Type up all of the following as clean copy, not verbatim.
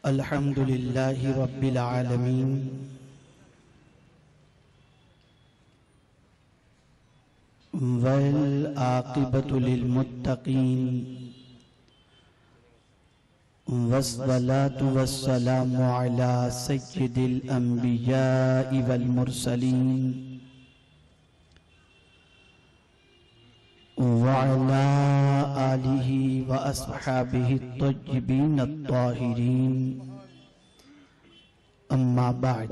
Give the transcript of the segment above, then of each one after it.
الحمد لله رب العالمين والعاقبة للمتقين والصلاة والسلام على سيد الأنبياء والمرسلين وعلى آله وأصحابه الطيبين الطاهرين أما بعد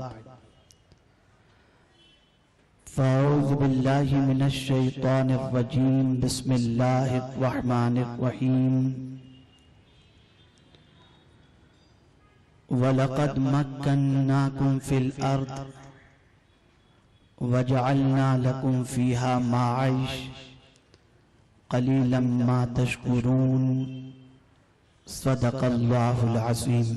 فأعوذ بالله من الشيطان الرجيم بسم الله الرحمن الرحيم وَلَقَدْ مَكَّنَّاكُمْ فِي الْأَرْضِ وَجَعَلْنَا لَكُمْ فِيهَا مَعَائِشَ قَلِيلًا مَا تَشْكُرُونَ صدق اللہ العظیم۔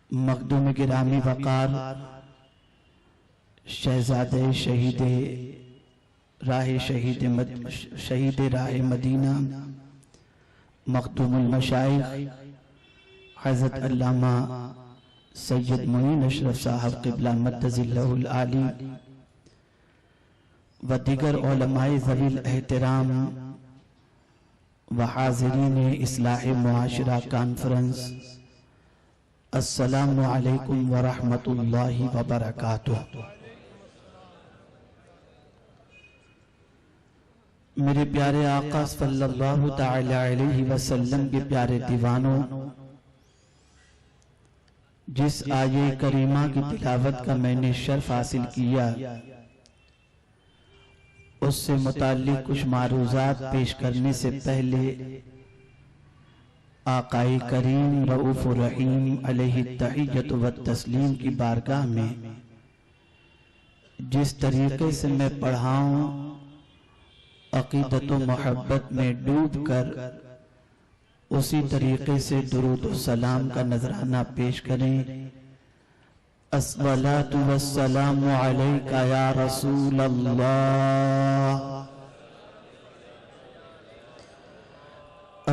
مخدوم گرامی وقار شہزادہ شہید راہ مدینہ مخدوم المشائخ حضرت علامہ سید معین اشرف صاحب قبلہ مدظ اللہ العالی و دیگر علماء ذوی الاحترام و حاضرین اصلاح معاشرہ کانفرنس، السلام علیکم ورحمۃ اللہ وبرکاتہ۔ میرے پیارے آقا صلی اللہ تعالی علیہ وسلم کے پیارے دیوانوں، جس آیے کریمہ کی تلاوت کا میں نے شرف حاصل کیا، اس سے متعلق کچھ معروضات پیش کرنے سے پہلے آقائے کریم رؤوف الرحیم علیہ التحیۃ والتسلیم کی بارگاہ میں جس طریقے سے میں پڑھا ہوں، عقیدت و محبت میں ڈوب کر اسی طریقے سے درود و سلام کا نذرانہ پیش کریں۔ الصلاۃ والسلام علیک یا رسول اللہ،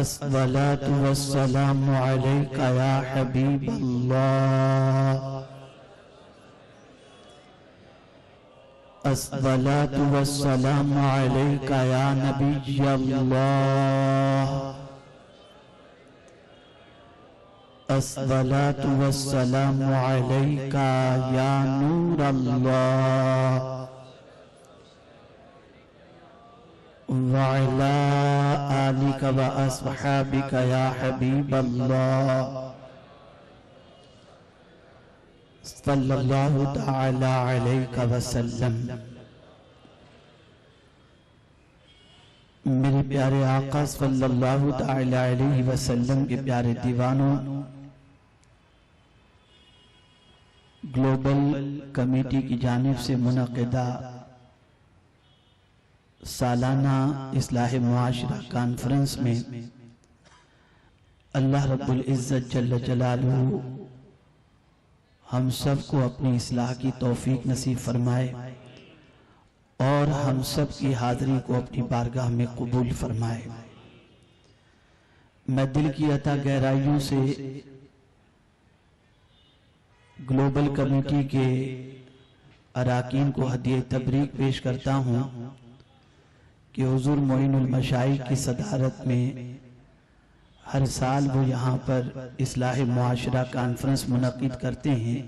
الصلاۃ والسلام علیک یا حبیب اللہ، الصلاۃ والسلام علیک یا نبی اللہ، الصلاۃ والسلام علیک یا نور اللہ، وعلی آلک و اصحابک یا حبیب اللہ، صلی اللہ تعالی علیہ وسلم۔ میرے پیارے آقا صلی اللہ تعالی علیہ وسلم کے پیارے دیوانوں، گلوبل کمیٹی کی جانب سے منعقدہ سالانہ اصلاح معاشرہ کانفرنس میں اللہ رب العزت جل جلالہ ہم سب کو اپنی اصلاح کی توفیق نصیب فرمائے اور ہم سب کی حاضری کو اپنی بارگاہ میں قبول فرمائے۔ میں دل کی عطا گہرائیوں سے گلوبل کمیٹی کے اراکین کو ہدیہ تبریک پیش کرتا ہوں کہ حضور معین المشائخ کی صدارت میں ہر سال وہ یہاں پر اصلاح معاشرہ کانفرنس منعقد کرتے ہیں،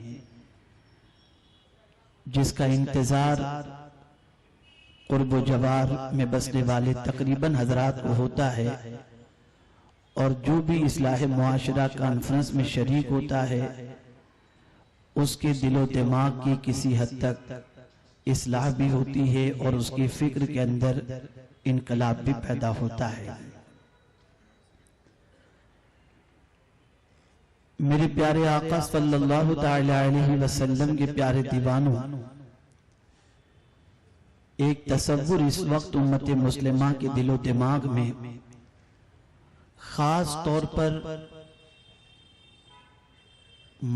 جس کا انتظار قرب و جوار میں بسنے والے تقریباً حضرات کو ہوتا ہے، اور جو بھی اصلاح معاشرہ کانفرنس میں شریک ہوتا ہے اس کے دل و دماغ کی کسی حد تک اصلاح بھی ہوتی ہے اور اس کی فکر کے اندر انقلاب بھی پیدا ہوتا ہے۔ میرے پیارے آقا صلی اللہ تعالی علیہ وسلم کے پیارے دیوانوں، ایک تصور اس وقت امت مسلمہ کے دل و دماغ میں خاص طور پر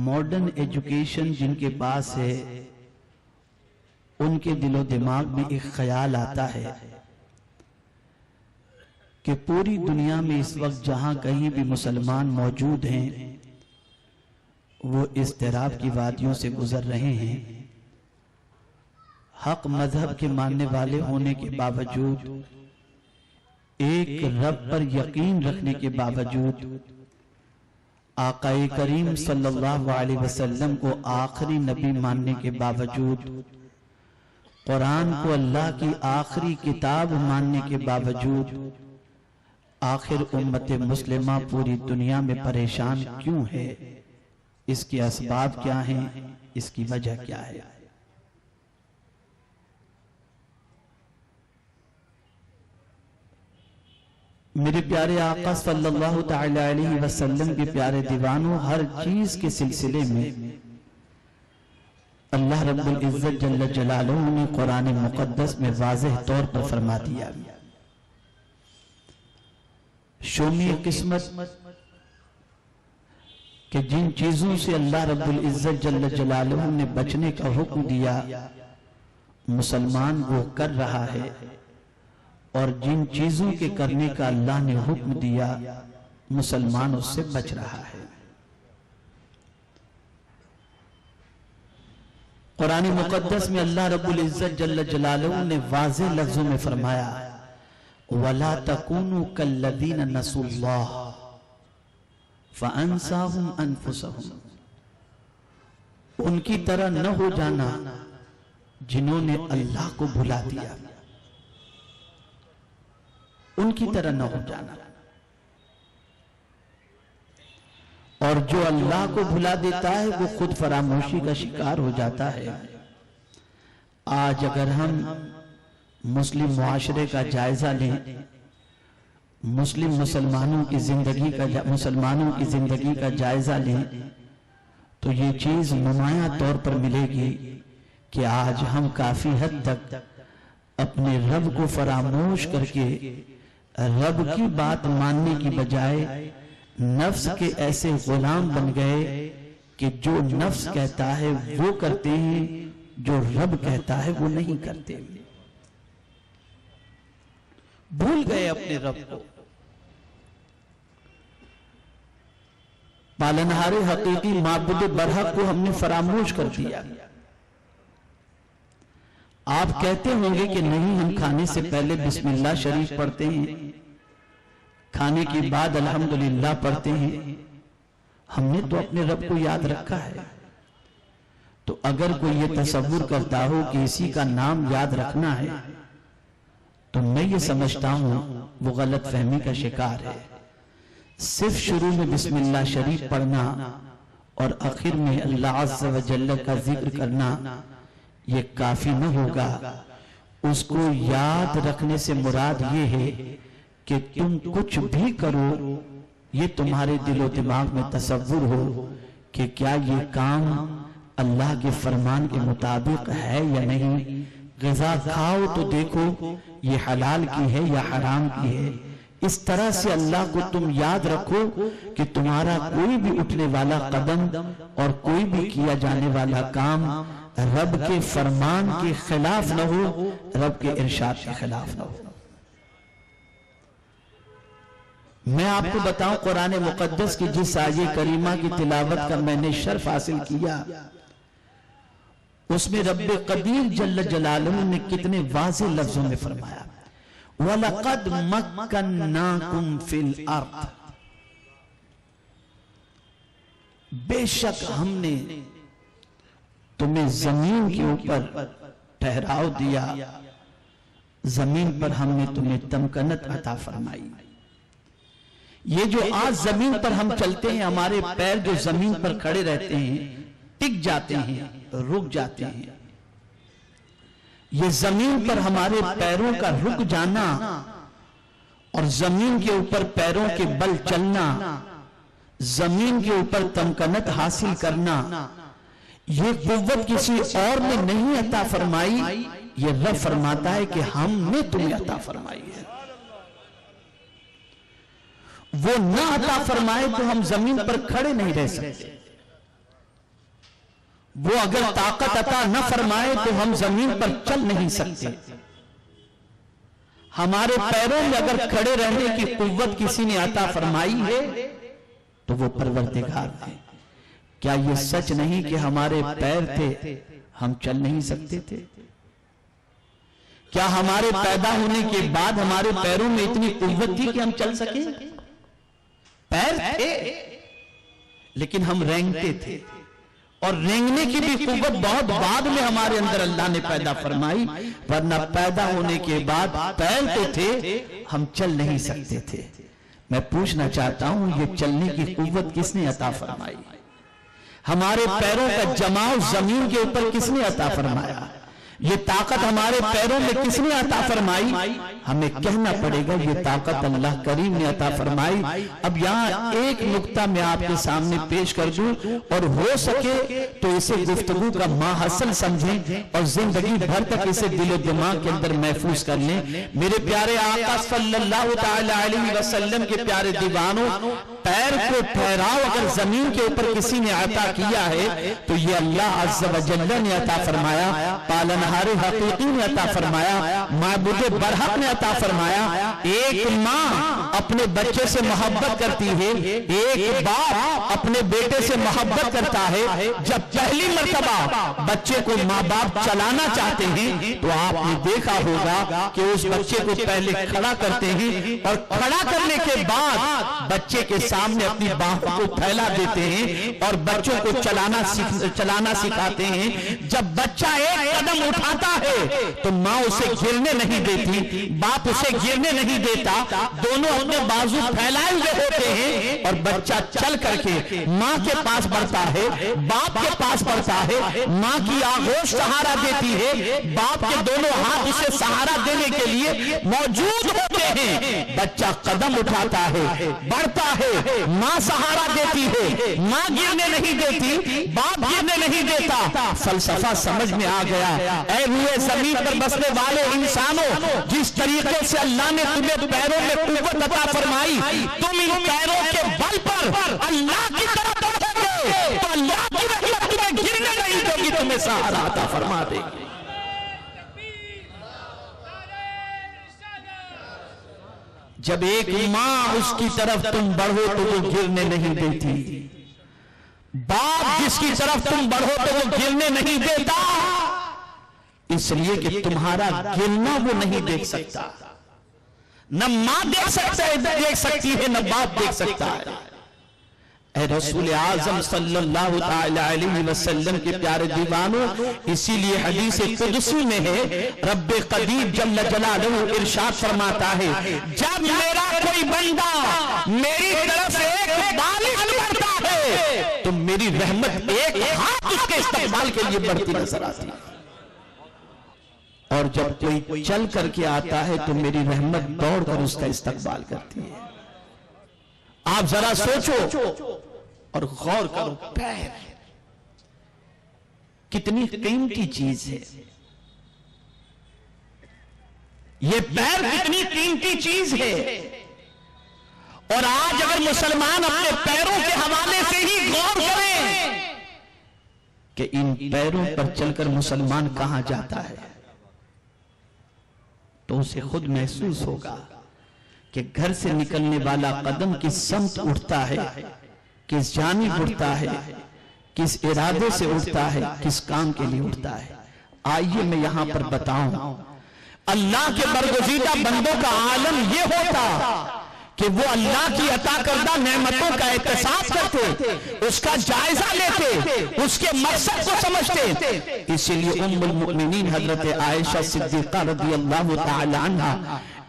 ماڈرن ایجوکیشن جن کے پاس ہے ان کے دل و دماغ میں ایک خیال آتا ہے کہ پوری دنیا میں اس وقت جہاں کہیں بھی مسلمان موجود ہیں وہ اضطراب کی وادیوں سے گزر رہے ہیں. حق مذہب کے ماننے والے ہونے کے باوجود، ایک رب پر یقین رکھنے کے باوجود، آقا کریم صلی اللہ علیہ وسلم کو آخری نبی ماننے کے باوجود، قرآن کو اللہ کی آخری کتاب ماننے کے باوجود، آخر امت مسلمہ پوری دنیا میں پریشان کیوں ہے؟ اس کے اسباب کیا ہیں؟ اس کی وجہ کیا ہے؟ میرے پیارے آقا صلی اللہ تعالی علیہ وسلم کے پیارے دیوانوں، ہر چیز کے سلسلے میں اللہ رب العزت جل جلالہ نے قرآن مقدس میں واضح طور پر فرما دیا. شومی قسمت کہ جن چیزوں سے اللہ رب العزت جل جلالہ نے بچنے کا حکم دیا مسلمان وہ کر رہا ہے، اور جن چیزوں کے کرنے کا اللہ نے حکم دیا مسلمان اس سے بچ رہا ہے. قرآن مقدس میں اللہ رب العزت جل جلالہ نے واضح لفظوں میں فرمایا وَلَا تَكُونُوا كَالَّذِينَ نَسُوا اللَّهَ فَأَنْسَاهُمْ أَنفُسَهُمْ. ان کی طرح نہ ہو جانا جنہوں نے اللہ کو بھلا دیا، ان کی طرح نہ ہو جانا. اور جو اللہ کو بھلا دیتا ہے وہ خود فراموشی کا شکار ہو جاتا ہے. آج اگر ہم مسلم معاشرے کا جائزہ لیں، مسلمانوں کی زندگی کا جائزہ لیں، تو یہ چیز نمایاں طور پر ملے گی کہ آج ہم کافی حد تک اپنے رب کو فراموش کر کے رب کی بات ماننے کی بجائے نفس کے ایسے غلام بن گئے کہ جو نفس کہتا ہے وہ کرتے ہیں، جو رب کہتا ہے وہ نہیں کرتے. بھول گئے اپنے رب کو. پالنہار حقیقی معبود برحق کو ہم نے فراموش کر دیا. آپ کہتے ہوں گے کہ نہیں، ہم کھانے سے پہلے بسم اللہ شریف پڑھتے ہیں، کھانے کے بعد الحمدللہ پڑھتے ہیں. ہم نے تو اپنے رب کو یاد رکھا ہے. تو اگر کوئی یہ تصور کرتا ہو کہ اسی کا نام یاد رکھنا ہے تو میں یہ سمجھتا ہوں وہ غلط فہمی کا شکار ہے. صرف شروع میں بسم اللہ شریف پڑھنا اور آخر میں اللہ عز و جل کا ذکر کرنا یہ کافی نہ ہوگا. اس کو یاد رکھنے سے مراد یہ ہے کہ تم کچھ بھی کرو یہ تمہارے دل و دماغ میں تصور ہو کہ کیا یہ کام اللہ کے فرمان کے مطابق ہے یا نہیں. غذا کھاؤ تو دیکھو یہ حلال کی ہے یا حرام کی ہے. اس طرح سے اللہ کو تم یاد رکھو کہ تمہارا کوئی بھی اٹھنے والا قدم اور کوئی بھی کیا جانے والا کام رب کے فرمان کے خلاف نہ ہو، رب کے ارشاد کے خلاف نہ ہو. میں آپ کو بتاؤں قرآن مقدس کی جس آیہ کریمہ کی تلاوت کا میں نے شرف حاصل کیا اس میں رب قدیر جل جلالہ نے کتنے واضح لفظوں میں فرمایا وَلَقَدْ مَكَّنَّاكُمْ فِي الْأَرْضِ. بے شک ہم نے تمہیں زمین کے اوپر ٹھہراؤ دیا، زمین پر ہم نے تمہیں تمکنت عطا فرمائی. یہ جو آج زمین پر ہم چلتے ہیں، ہمارے پیر جو زمین پر کھڑے رہتے ہیں، ٹک جاتے ہیں، رک جاتے ہیں، یہ زمین پر ہمارے پیروں کا رک جانا اور زمین کے اوپر پیروں کے بل چلنا، زمین کے اوپر تمکنت حاصل کرنا، یہ قوت کسی اور نے نہیں عطا فرمائی، یہ رب فرماتا ہے کہ ہم نے تمہیں عطا فرمائی ہے. وہ نہ عطا فرمائے تو ہم زمین پر کھڑے نہیں رہ سکتے. وہ اگر طاقت عطا نہ فرمائے تو ہم زمین پر چل نہیں سکتے. ہمارے پیروں میں اگر کھڑے رہنے کی قوت کسی نے عطا فرمائی ہے تو وہ پروردگار ہے۔ کیا یہ سچ نہیں کہ ہمارے پیر تھے ہم چل نہیں سکتے تھے؟ کیا ہمارے پیدا ہونے کے بعد ہمارے پیروں میں اتنی قوت تھی کہ ہم چل سکیں؟ پیر تھے لیکن ہم رینگتے تھے، اور رینگنے کی بھی قوت بہت بعد میں ہمارے اندر اللہ نے پیدا فرمائی، ورنہ پیدا ہونے کے بعد پیر تو تھے، ہم چل نہیں سکتے تھے۔ میں پوچھنا چاہتا ہوں یہ چلنے کی قوت کس نے عطا فرمائی؟ ہمارے پیروں کا جماؤ زمین کے اوپر کس نے عطا فرمایا؟ یہ طاقت ہمارے پیروں میں کس نے عطا فرمائی؟ ہمیں کہنا پڑے گا یہ طاقت اللہ کریم نے عطا فرمائی۔ اب یہاں ایک نقطہ میں آپ کے سامنے پیش کر دوں، اور ہو سکے تو اسے گفتگو کا ماحصل سمجھیں اور زندگی بھر تک اسے دل و دماغ کے اندر محفوظ کر لیں۔ میرے پیارے آقا صلی اللہ تعالی علیہ وسلم کے پیارے دیوانوں، پیر کو ٹھہراؤ اگر زمین کے اوپر کسی نے عطا کیا ہے تو یہ اللہ عز و جل نے عطا فرمایا، پالنہار حقیقی نے عطا فرمایا، معبود برحق نے عطا فرمایا۔ ایک ماں اپنے بچے سے محبت کرتی ہے، ایک باپ اپنے بیٹے سے محبت کرتا ہے۔ جب پہلی مرتبہ بچے کو ماں باپ چلانا چاہتے ہیں تو آپ نے دیکھا ہوگا کہ اس بچے کو پہلے کھڑا کرتے ہیں، اور کھڑا کرنے کے بعد بچے کے سامنے اپنی باہوں کو پھیلا دیتے ہیں اور بچوں کو چلانا سکھاتے ہیں۔ جب بچہ ایک قدم اٹھاتا ہے تو ماں اسے گرنے نہیں دیتی، باپ اسے گرنے نہیں دیتا، دونوں اپنے بازو پھیلائے ہوئے ہوتے ہیں، اور بچہ چل کر کے ماں کے پاس بڑھتا ہے، باپ کے پاس بڑھتا ہے، ماں کی آغوش سہارا دیتی ہے، باپ کے دونوں ہاتھ اسے سہارا دینے کے لیے موجود ہوتے ہیں۔ بچہ قدم اٹھاتا ہے، بڑھتا ہے، ماں سہارا دیتی ہے، ماں گرنے نہیں دیتی، باپ گرنے نہیں دیتا۔ فلسفہ سمجھ میں آ گیا۔ اے روئے زمین پر بسنے والے انسانوں، جس طریقے سے اللہ نے تمہیں پیروں میں قوت عطا فرمائی، تم ان پیروں کے بل پر اللہ کی طرف بڑھو گے تو اللہ کی رحمت تمہیں گرنے نہیں دے گی، تمہیں سہارا عطا فرما دے گی۔ جب ایک ماں اس کی طرف تم بڑھو تو وہ گرنے نہیں دیتی، باپ جس کی طرف تم بڑھو تو وہ گرنے نہیں دیتا، اس لیے کہ تمہارا گرنا وہ نہیں دیکھ سکتا۔ نہ ماں دیکھ سکتی ہے، نہ باپ دیکھ سکتا ہے۔ اے رسول اعظم صلی اللہ تعالی علیہ وسلم کے پیارے دیوانوں، اسی لیے حدیث قدسی میں ہے، رب قدیر جل جلالہ ارشاد فرماتا ہے، جب میرا کوئی بندہ میری طرف ایک بالش کرتا ہے تو میری رحمت ایک ہاتھ اس کے استقبال کے لیے بڑھتی نظر آتی ہے، اور جب کوئی چل کر کے آتا ہے تو میری رحمت دوڑ کر اس کا استقبال کرتی ہے۔ آپ ذرا سوچو اور غور کرو، پیر کتنی قیمتی چیز ہے، یہ پیر کتنی قیمتی چیز ہے، اور آج اگر مسلمان اپنے پیروں کے حوالے سے ہی غور کریں کہ ان پیروں پر چل کر مسلمان کہاں جاتا ہے تو اسے خود محسوس ہوگا کہ گھر سے نکلنے والا قدم کس سمت اٹھتا ہے، کس جانب اٹھتا ہے، کس ارادے سے اٹھتا ہے، کس کام کے لیے اٹھتا ہے۔ آئیے میں یہاں پر بتاؤں، اللہ کے برگزیدہ بندوں کا عالم یہ ہوتا کہ وہ اللہ کی عطا کردہ نعمتوں کا احتساب کرتے، اس کا جائزہ لیتے، اس کے مقصد کو سمجھتے۔ اسی لیے ام المؤمنین حضرت عائشہ صدیقہ رضی اللہ تعالی عنہ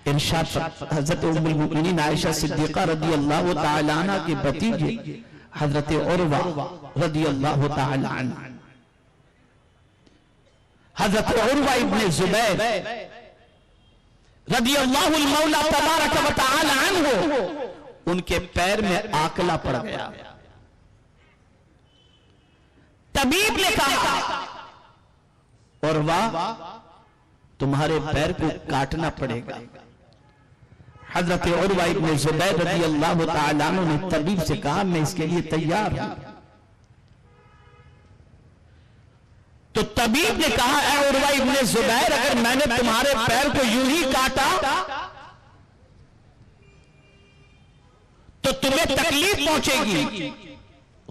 ارشاد، حضرت ام المؤمنین عائشہ صدیقہ رضی اللہ تعالی عنہ کے بھتیجے حضرت عروہ رضی اللہ تعالی عنہ، حضرت عروہ ابن زبیر رضی اللہ المولا تبارک و تعالی عنہ، ان کے پیر میں آکلہ پڑ گیا۔ طبیب نے کہا عروہ تمہارے پیر کو کاٹنا پڑے گا۔ حضرت عروہ ابن زبیر رضی اللہ تعالی عنہ نے طبیب سے کہا میں اس کے لیے تیار ہوں۔ تو طبیب نے کہا اے عروہ ابن زبیر، اگر میں نے تمہارے پیر کو یوں ہی کاٹا تو تمہیں تکلیف پہنچے گی.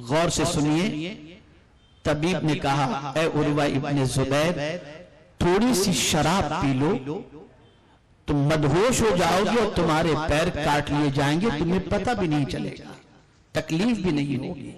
غور سے سنیے. طبیب نے کہا اے عروہ ابن زبیر تھوڑی سی شراب پی لو تم مدہوش ہو جاؤ گے اور تمہارے پیر کاٹ لیے جائیں گے, تمہیں پتہ بھی نہیں چلے گا, تکلیف بھی نہیں ہوگی.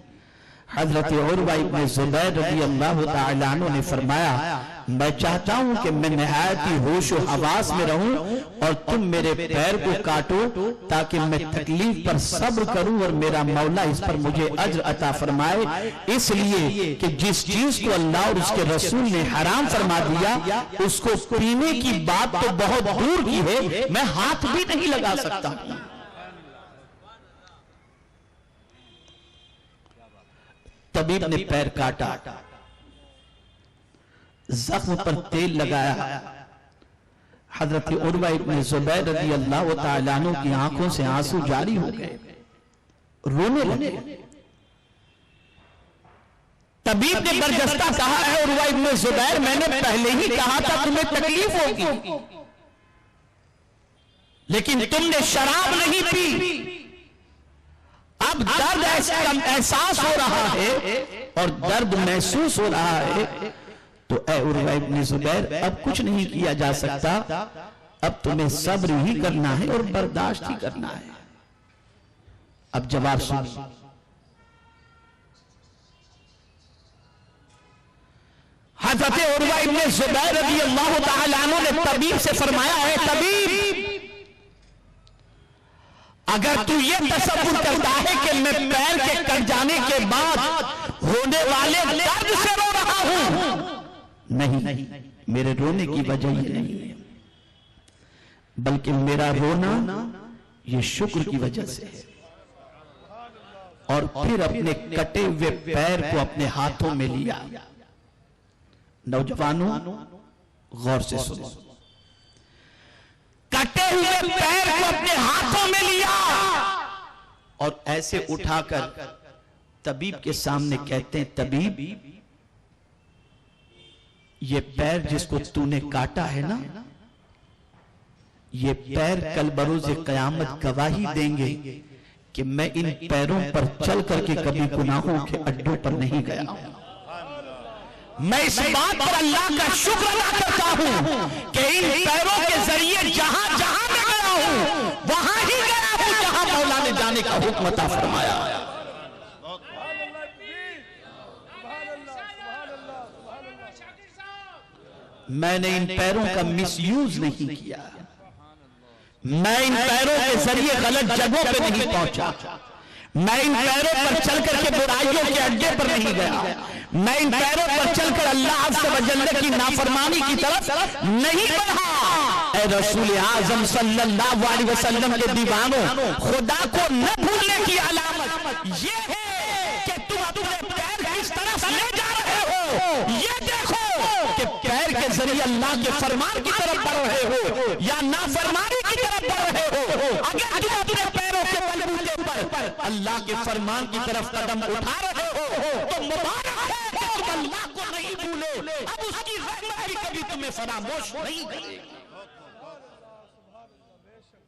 حضرت عروہ ابن زبیر رضی اللہ تعالیٰ عنہ نے فرمایا میں چاہتا ہوں کہ میں نہایت ہی ہوش و حواس میں رہوں اور تم میرے پیر کو کاٹو تاکہ میں تکلیف پر صبر کروں اور میرا مولا اس پر مجھے اجر عطا فرمائے. اس لیے کہ جس چیز کو اللہ اور اس کے رسول نے حرام فرما دیا اس کو پینے کی بات تو بہت دور کی ہے, میں ہاتھ بھی نہیں لگا سکتا. طبیب نے پیر کاٹا, زخم پر تیل لگایا. حضرت عروہ ابن زبیر رضی اللہ تعالیٰ عنہ کی آنکھوں سے آنسو جاری ہو گئے, رونے لگے. طبیب نے برجستہ کہا ہے عروہ ابن زبیر میں نے پہلے ہی کہا تھا تمہیں تکلیف ہوگی لیکن تم نے شراب نہیں پی, اب درد احساس ہو رہا ہے اور درد محسوس ہو رہا ہے تو اے عروہ ابن زبیر اب کچھ نہیں کیا جا سکتا, اب تمہیں صبر ہی کرنا ہے اور برداشت ہی کرنا ہے. اب جواب سنیے. حضرت عروہ ابن زبیر رضی اللہ تعالیٰ عنہ نے طبیب سے فرمایا ہے طبیب اگر تو یہ تصور کرتا ہے کہ میں پیر کے کٹ جانے کے بعد ہونے والے درد سے رو رہا ہوں, نہیں, میرے رونے کی وجہ یہ نہیں ہے بلکہ میرا رونا یہ شکر کی وجہ سے ہے. اور پھر اپنے کٹے ہوئے پیر کو اپنے ہاتھوں میں لیا. نوجوانوں غور سے سنو, کٹے ہوئے پیر کو اپنے ہاتھوں میں لیا اور ایسے اٹھا کر طبیب کے سامنے کہتے ہیں طبیب یہ پیر جس کو تو نے کاٹا ہے نا یہ پیر کل بروز قیامت گواہی دیں گے کہ میں ان پیروں پر چل کر کے کبھی گناہوں کے اڈوں پر نہیں گیا ہوں. میں اس بات پر اللہ کا شکر ادا کرتا ہوں کہ ان پیروں کے ذریعے جہاں جہاں میں گیا ہوں وہاں ہی گیا ہوں جہاں مولا نے جانے کا حکم عطا فرمایا. میں نے ان پیروں کا مس یوز نہیں کیا, میں ان پیروں کے ذریعے غلط جگہوں پہ نہیں پہنچا, میں ان پیروں پر چل کر کے برائیوں کے اڈے پر نہیں گیا, میں ان پیروں پر چل کر اللہ عز و جل کی نافرمانی کی طرف نہیں بڑھا. اے رسول اعظم صلی اللہ علیہ وسلم کے دیوانوں, خدا کو نہ بھولنے کی علامت یہ ہے کہ تم اپنے پیر کس طرف لے جا رہے ہو, یہ دیکھو کہ پیر کے ذریعے اللہ کے فرمان کی طرف بڑھ رہے ہو یا نافرمانی کی طرف بڑھ رہے ہو. اگر تم اپنے پیروں کے بلبوتے پر اللہ کے فرمان کی طرف قدم اٹھا رہے ہو تو مبارک ہے کہ تم اللہ کو نہیں بھولے, اب اس کی رحمت بھی کبھی تمہیں فراموش نہیں کرے,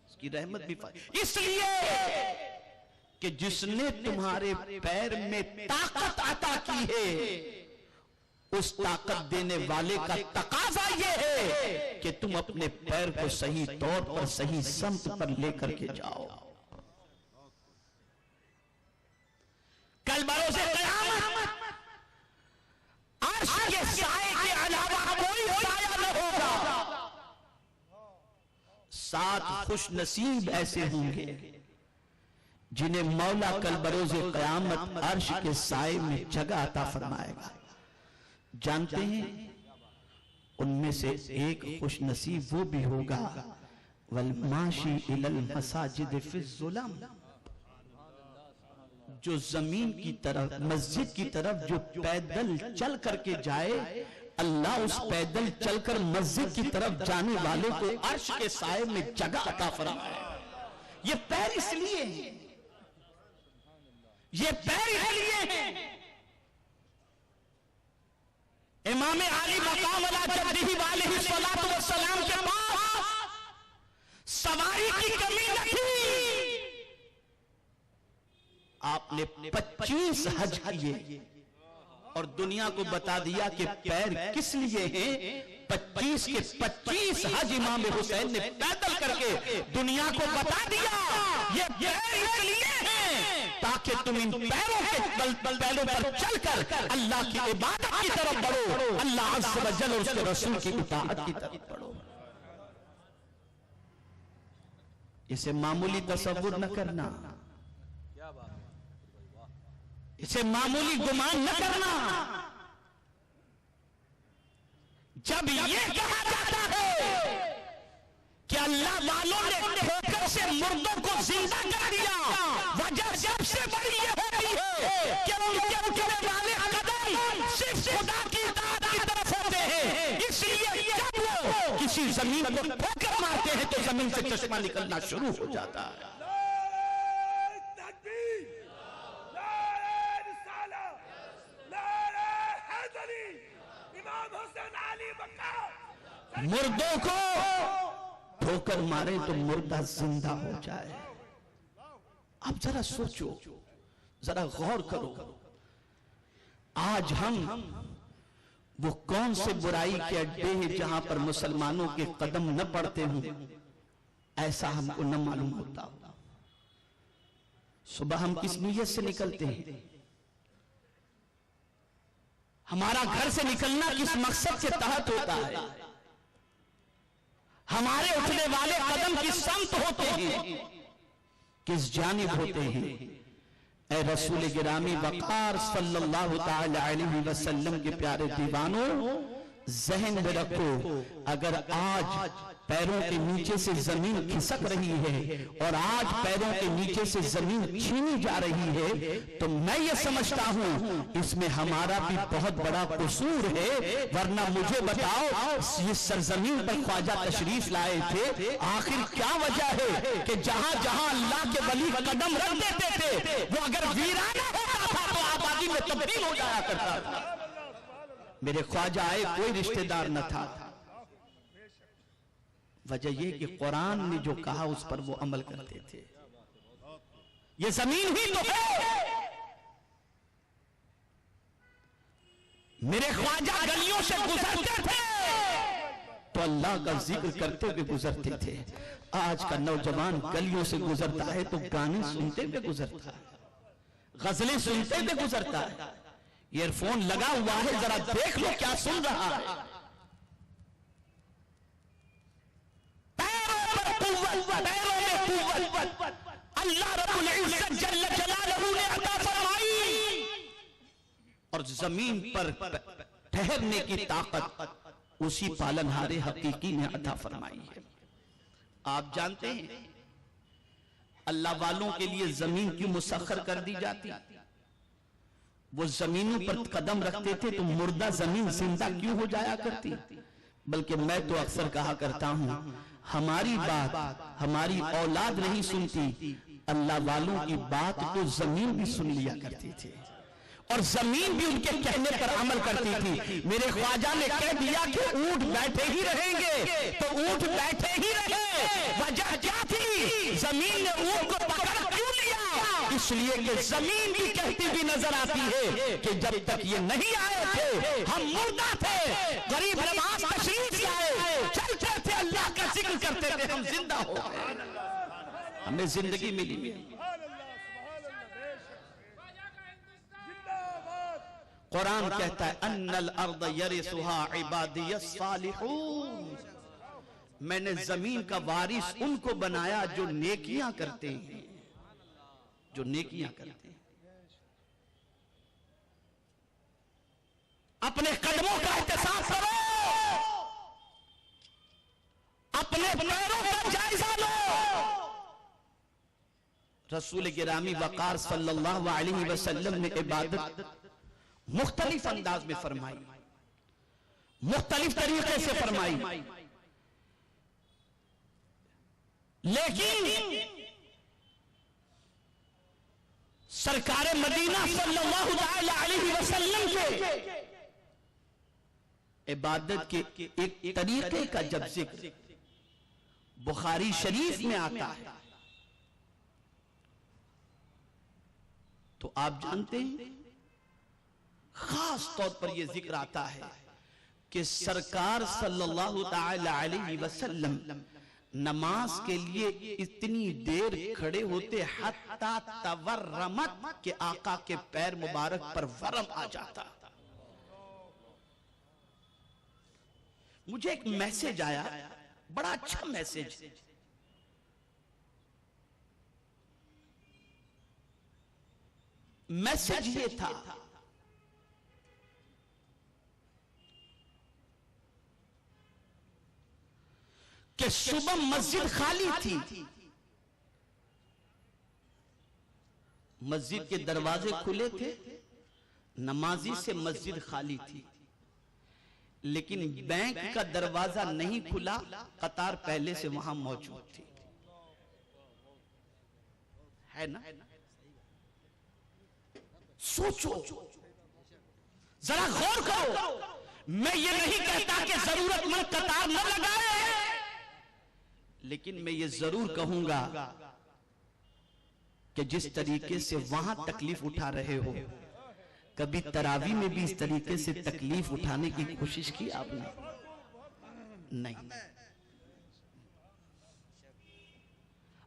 اس کی رحمت بھی اس لیے کہ جس نے تمہارے پیر میں طاقت عطا کی ہے اس طاقت دینے والے کا تقاضا یہ ہے کہ تم اپنے پیر کو صحیح طور پر صحیح سمت پر لے کر کے جاؤ. کل بروز قیامت عرش کے سائے کے علاوہ کوئی سایہ نہ ہوگا. 7 خوش نصیب ایسے ہوں گے جنہیں مولا کل بروز قیامت عرش کے سائے میں جگہ عطا فرمائے گا. جانتے ہیں ان میں سے ایک خوش نصیب وہ بھی ہوگا والماشی الی المساجد فی الظلم, جو زمین کی طرف مسجد کی طرف جو پیدل چل کر کے جائے اللہ اس پیدل چل کر مسجد کی طرف جانے والے کو عرش کے سائے میں جگہ عطا فرمائے. یہ پیر اس لیے ہیں, یہ پیر اس لیے ہیں. امام علی مقام علی جدہ علیہ السلام کے پاس سواری کی کمی نہ تھی, آپ نے 25 حج کیے اور دنیا کو بتا دیا کہ پیر کس لیے ہیں. 25 کے 25 حج امام حسین نے پیدل کر کے دنیا کو بتا دیا یہ پیر اس لیے ہیں تاکہ تم ان پیروں کے پیروں پر چل کر اللہ کی عبادت کی طرف بڑھو, اللہ عز و جل اور اس کے رسول کی اطاعت کی طرف بڑھو. اسے معمولی تصور نہ کرنا, اسے معمولی گمان نہ کرنا. جب یہ کہا جاتا ہے کہ اللہ والوں نے ٹھوکر سے مردوں کو زندہ کر دیا, وجہ سب سے بڑی یہ ہوتی ہے کہ ان کے اٹھنے والے قدم صرف خدا کی اطاعت کی طرف ہوتے ہیں. اس لیے جب وہ کسی زمین کو ٹھوکر مارتے ہیں تو زمین سے چشمہ نکلنا شروع ہو جاتا ہے. مردوں کو ٹھوکر مارے تو مردہ زندہ ہو جائے. اب ذرا سوچو, ذرا غور کرو, آج ہم وہ کون سے برائی کے اڈے ہیں جہاں پر مسلمانوں کے قدم نہ پڑتے ہوں, ایسا ہم کو نہ معلوم ہوتا. صبح ہم کس نیت سے نکلتے ہیں, ہمارا گھر سے نکلنا کس مقصد کے تحت ہوتا ہے, ہمارے اٹھنے والے قدم کس سمت ہوتے ہیں, کس جانب ہوتے ہیں. اے رسول گرامی وقار صلی اللہ تعالی علیہ وسلم کے پیارے دیوانوں, ذہن میں رکھو اگر آج پیروں کے نیچے سے زمین کھسک رہی ہے اور آج پیروں کے نیچے سے زمین چھینی جا رہی ہے تو میں یہ سمجھتا ہوں اس میں ہمارا بھی بہت بڑا قصور ہے. ورنہ مجھے بتاؤ یہ سرزمین پر خواجہ تشریف لائے تھے, آخر کیا وجہ ہے کہ جہاں جہاں اللہ کے ولی قدم رکھ دیتے تھے وہ اگر ویرانہ ہوتا تھا تو آبادی میں تبدیل ہو جایا کرتا تھا. میرے خواجہ آئے کوئی رشتہ دار نہ تھا, وجہ یہ کہ قرآن نے جو کہا اس پر وہ عمل کرتے تھے. یہ زمین ہی تو ہے. میرے خواجہ گلیوں سے گزرتے تھے تو اللہ کا ذکر کرتے ہوئے گزرتے تھے. آج کا نوجوان گلیوں سے گزرتا ہے تو گانے سنتے ہوئے گزرتا ہے, غزلیں سنتے ہوئے گزرتا ہے. ایئر فون لگا ہوا ہے, ذرا دیکھ لو کیا سن رہا ہے. پیروں میں قوت اللہ رب العزت جل جلالہ نے عطا فرمائی اور زمین پر ٹھہرنے کی طاقت اسی پالنہار حقیقی نے عطا فرمائی ہے. آپ جانتے ہیں اللہ والوں کے لیے زمین کیوں مسخر کر دی جاتی؟ وہ زمینوں پر قدم رکھتے تھے تو مردہ زمین زندہ کیوں ہو جایا کرتی؟ بلکہ میں تو اکثر کہا کرتا ہوں ہماری بات ہماری اولاد نہیں سنتی, اللہ والوں کی بات تو زمین بھی سن لیا کرتی تھی اور زمین بھی ان کے کہنے پر عمل کرتی تھی. میرے خواجہ نے کہہ دیا کہ اونٹ بیٹھے ہی رہیں گے تو اونٹ بیٹھے ہی رہے. وجہ کیا تھی؟ زمین نے اونٹ کو پکڑ کیوں لیا؟ اس لیے کہ زمین بھی کہتی بھی نظر آتی ہے کہ جب تک یہ نہیں آئے تھے ہم مردہ تھے, غریب نواز تشریف لائے, چلتے تھے اللہ کا ذکر کرتے تھے, ہم زندہ ہو گئے, ہمیں زندگی ملی. قرآن کہتا ہے ان الارض یرثها عبادی الصالحون, میں نے زمین کا وارث ان کو بنایا جو نیکیاں کرتے ہیں, جو نیکیاں کرتے ہیں. اپنے قدموں کا احتساب کرو, اپنے پیروں کا جائزہ لو. رسول گرامی وقار صلی اللہ علیہ وسلم نے عبادت مختلف انداز میں فرمائی, مختلف طریقے سے فرمائی, لیکن سرکار مدینہ صلی اللہ علیہ وسلم کے عبادت کے ایک طریقے کا جب ذکر بخاری شریف میں آتا ہے تو آپ جانتے ہیں خاص طور پر یہ ذکر آتا ہے کہ سرکار صلی اللہ تعالی علیہ وسلم نماز کے لیے اتنی دیر کھڑے ہوتے حتی تورمت کہ آقا کے پیر مبارک پر ورم آ جاتا. مجھے ایک میسج آیا, بڑا اچھا میسج. میسج یہ تھا کہ صبح مسجد خالی تھی, مسجد کے دروازے کھلے تھے, نمازی سے مسجد خالی تھی, لیکن بینک کا دروازہ نہیں کھلا, قطار پہلے سے وہاں موجود تھی. ہے نا؟ سوچو, ذرا غور کرو. میں یہ نہیں کہتا کہ ضرورت مند قطار نہ لگائے, لیکن میں یہ ضرور کہوں گا کہ جس طریقے سے وہاں تکلیف اٹھا رہے ہو, کبھی تراویح میں بھی اس طریقے سے تکلیف اٹھانے کی کوشش کی آپ نے؟ نہیں.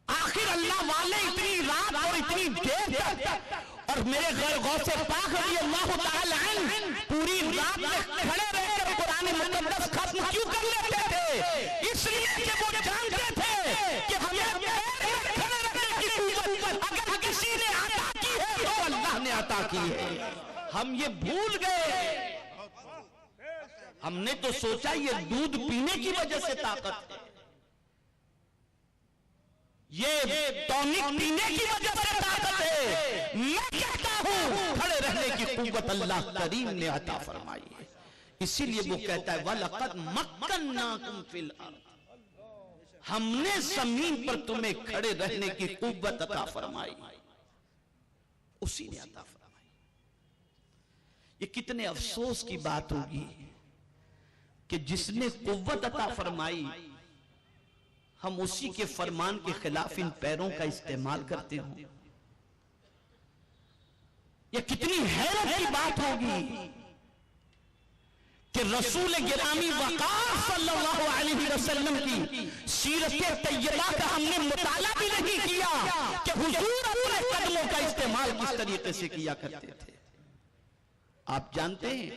آخر اللہ والے اتنی رات اور اتنی دیر تک, اور میرے غوث پاک رضی اللہ تعالی عنہ پوری رات میں کھڑے رہ کر قرآن مقدس ختم کیوں کر لیتے تھے؟ اس لیے کہ وہ جانتے تھے کہ ہمیں کھڑے رہنے کی قوت اگر کسی نے عطا کی ہے تو اللہ نے عطا کی ہے. ہم یہ بھول گئے, ہم نے تو سوچا یہ دودھ پینے کی وجہ سے طاقت ہے, یہ ٹونک پینے کی وجہ سے طاقت ہے. میں کہتا ہوں کھڑے رہنے کی قوت اللہ کریم نے عطا فرمائی ہے. اسی لیے وہ کہتا ہے وَلَقَدْ مَكَّنَّاكُمْ فِي الْأَرْضِ, ہم نے زمین پر تمہیں کھڑے رہنے کی قوت عطا فرمائی, اسی نے عطا فرمائی. یہ کتنے افسوس کی بات ہوگی کہ جس نے قوت عطا فرمائی ہم اسی کے فرمان کے خلاف ان پیروں کا استعمال کرتے ہوں. یہ کتنی حیرت کی بات ہوگی کہ رسول گرامی وقار صلی اللہ علیہ وسلم کی سیرت طیبہ کا ہم نے مطالعہ بھی نہیں کیا کہ حضور اپنے قدموں کا استعمال کس طریقے سے کیا کرتے تھے. آپ جانتے ہیں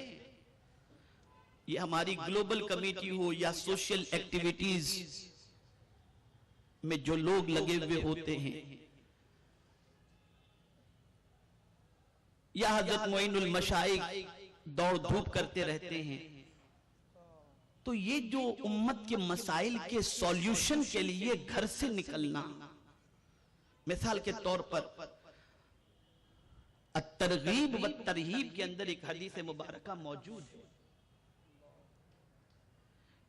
یہ ہماری گلوبل کمیٹی ہو یا سوشل ایکٹیویٹیز میں جو لوگ لگے ہوئے ہوتے ہیں, یا حضرت معین المشائخ دوڑ دھوپ کرتے رہتے ہیں, تو یہ جو امت کے مسائل کے سولیوشن کے لیے گھر سے نکلنا, مثال کے طور پر الترغیب والترہیب کے اندر ایک حدیث مبارکہ موجود ہے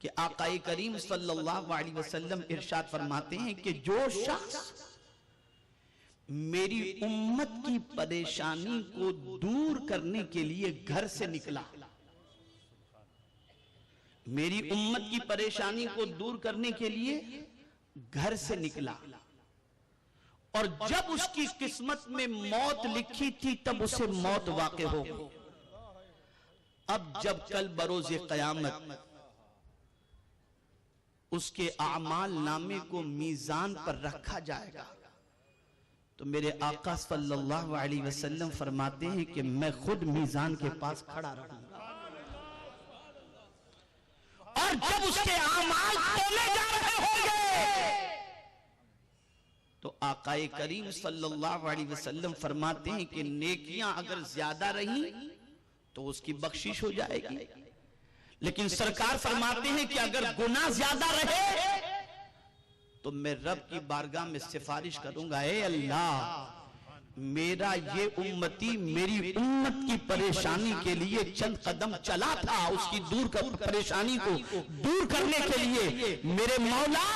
کہ آقا کریم صلی اللہ علیہ وسلم ارشاد فرماتے ہیں کہ جو شخص میری امت کی پریشانی کو دور کرنے کے لیے گھر سے نکلا, میری امت کی پریشانی کو دور کرنے کے لیے گھر سے نکلا, اور جب اس کی قسمت میں موت لکھی تھی تب اسے موت واقع ہو گئی. اب جب کل بروز قیامت اس کے اعمال نامے کو میزان پر رکھا جائے گا تو میرے آقا صلی اللہ علیہ وسلم فرماتے ہیں کہ میں خود میزان کے پاس کھڑا رہوں گا, اور جب اس کے اعمال تولے جا رہے ہوں گے تو آقا کریم صلی اللہ علیہ وسلم فرماتے ہیں کہ نیکیاں اگر زیادہ رہیں تو اس کی بخشش ہو جائے گی, لیکن سرکار فرماتے ہیں کہ اگر گناہ زیادہ رہے تو میں رب کی بارگاہ میں سفارش کروں گا, اے اللہ میرا یہ امتی میری امت کی پریشانی کے لیے چند قدم چلا تھا, اس کی پریشانی کو دور کرنے کے لیے میرے مولا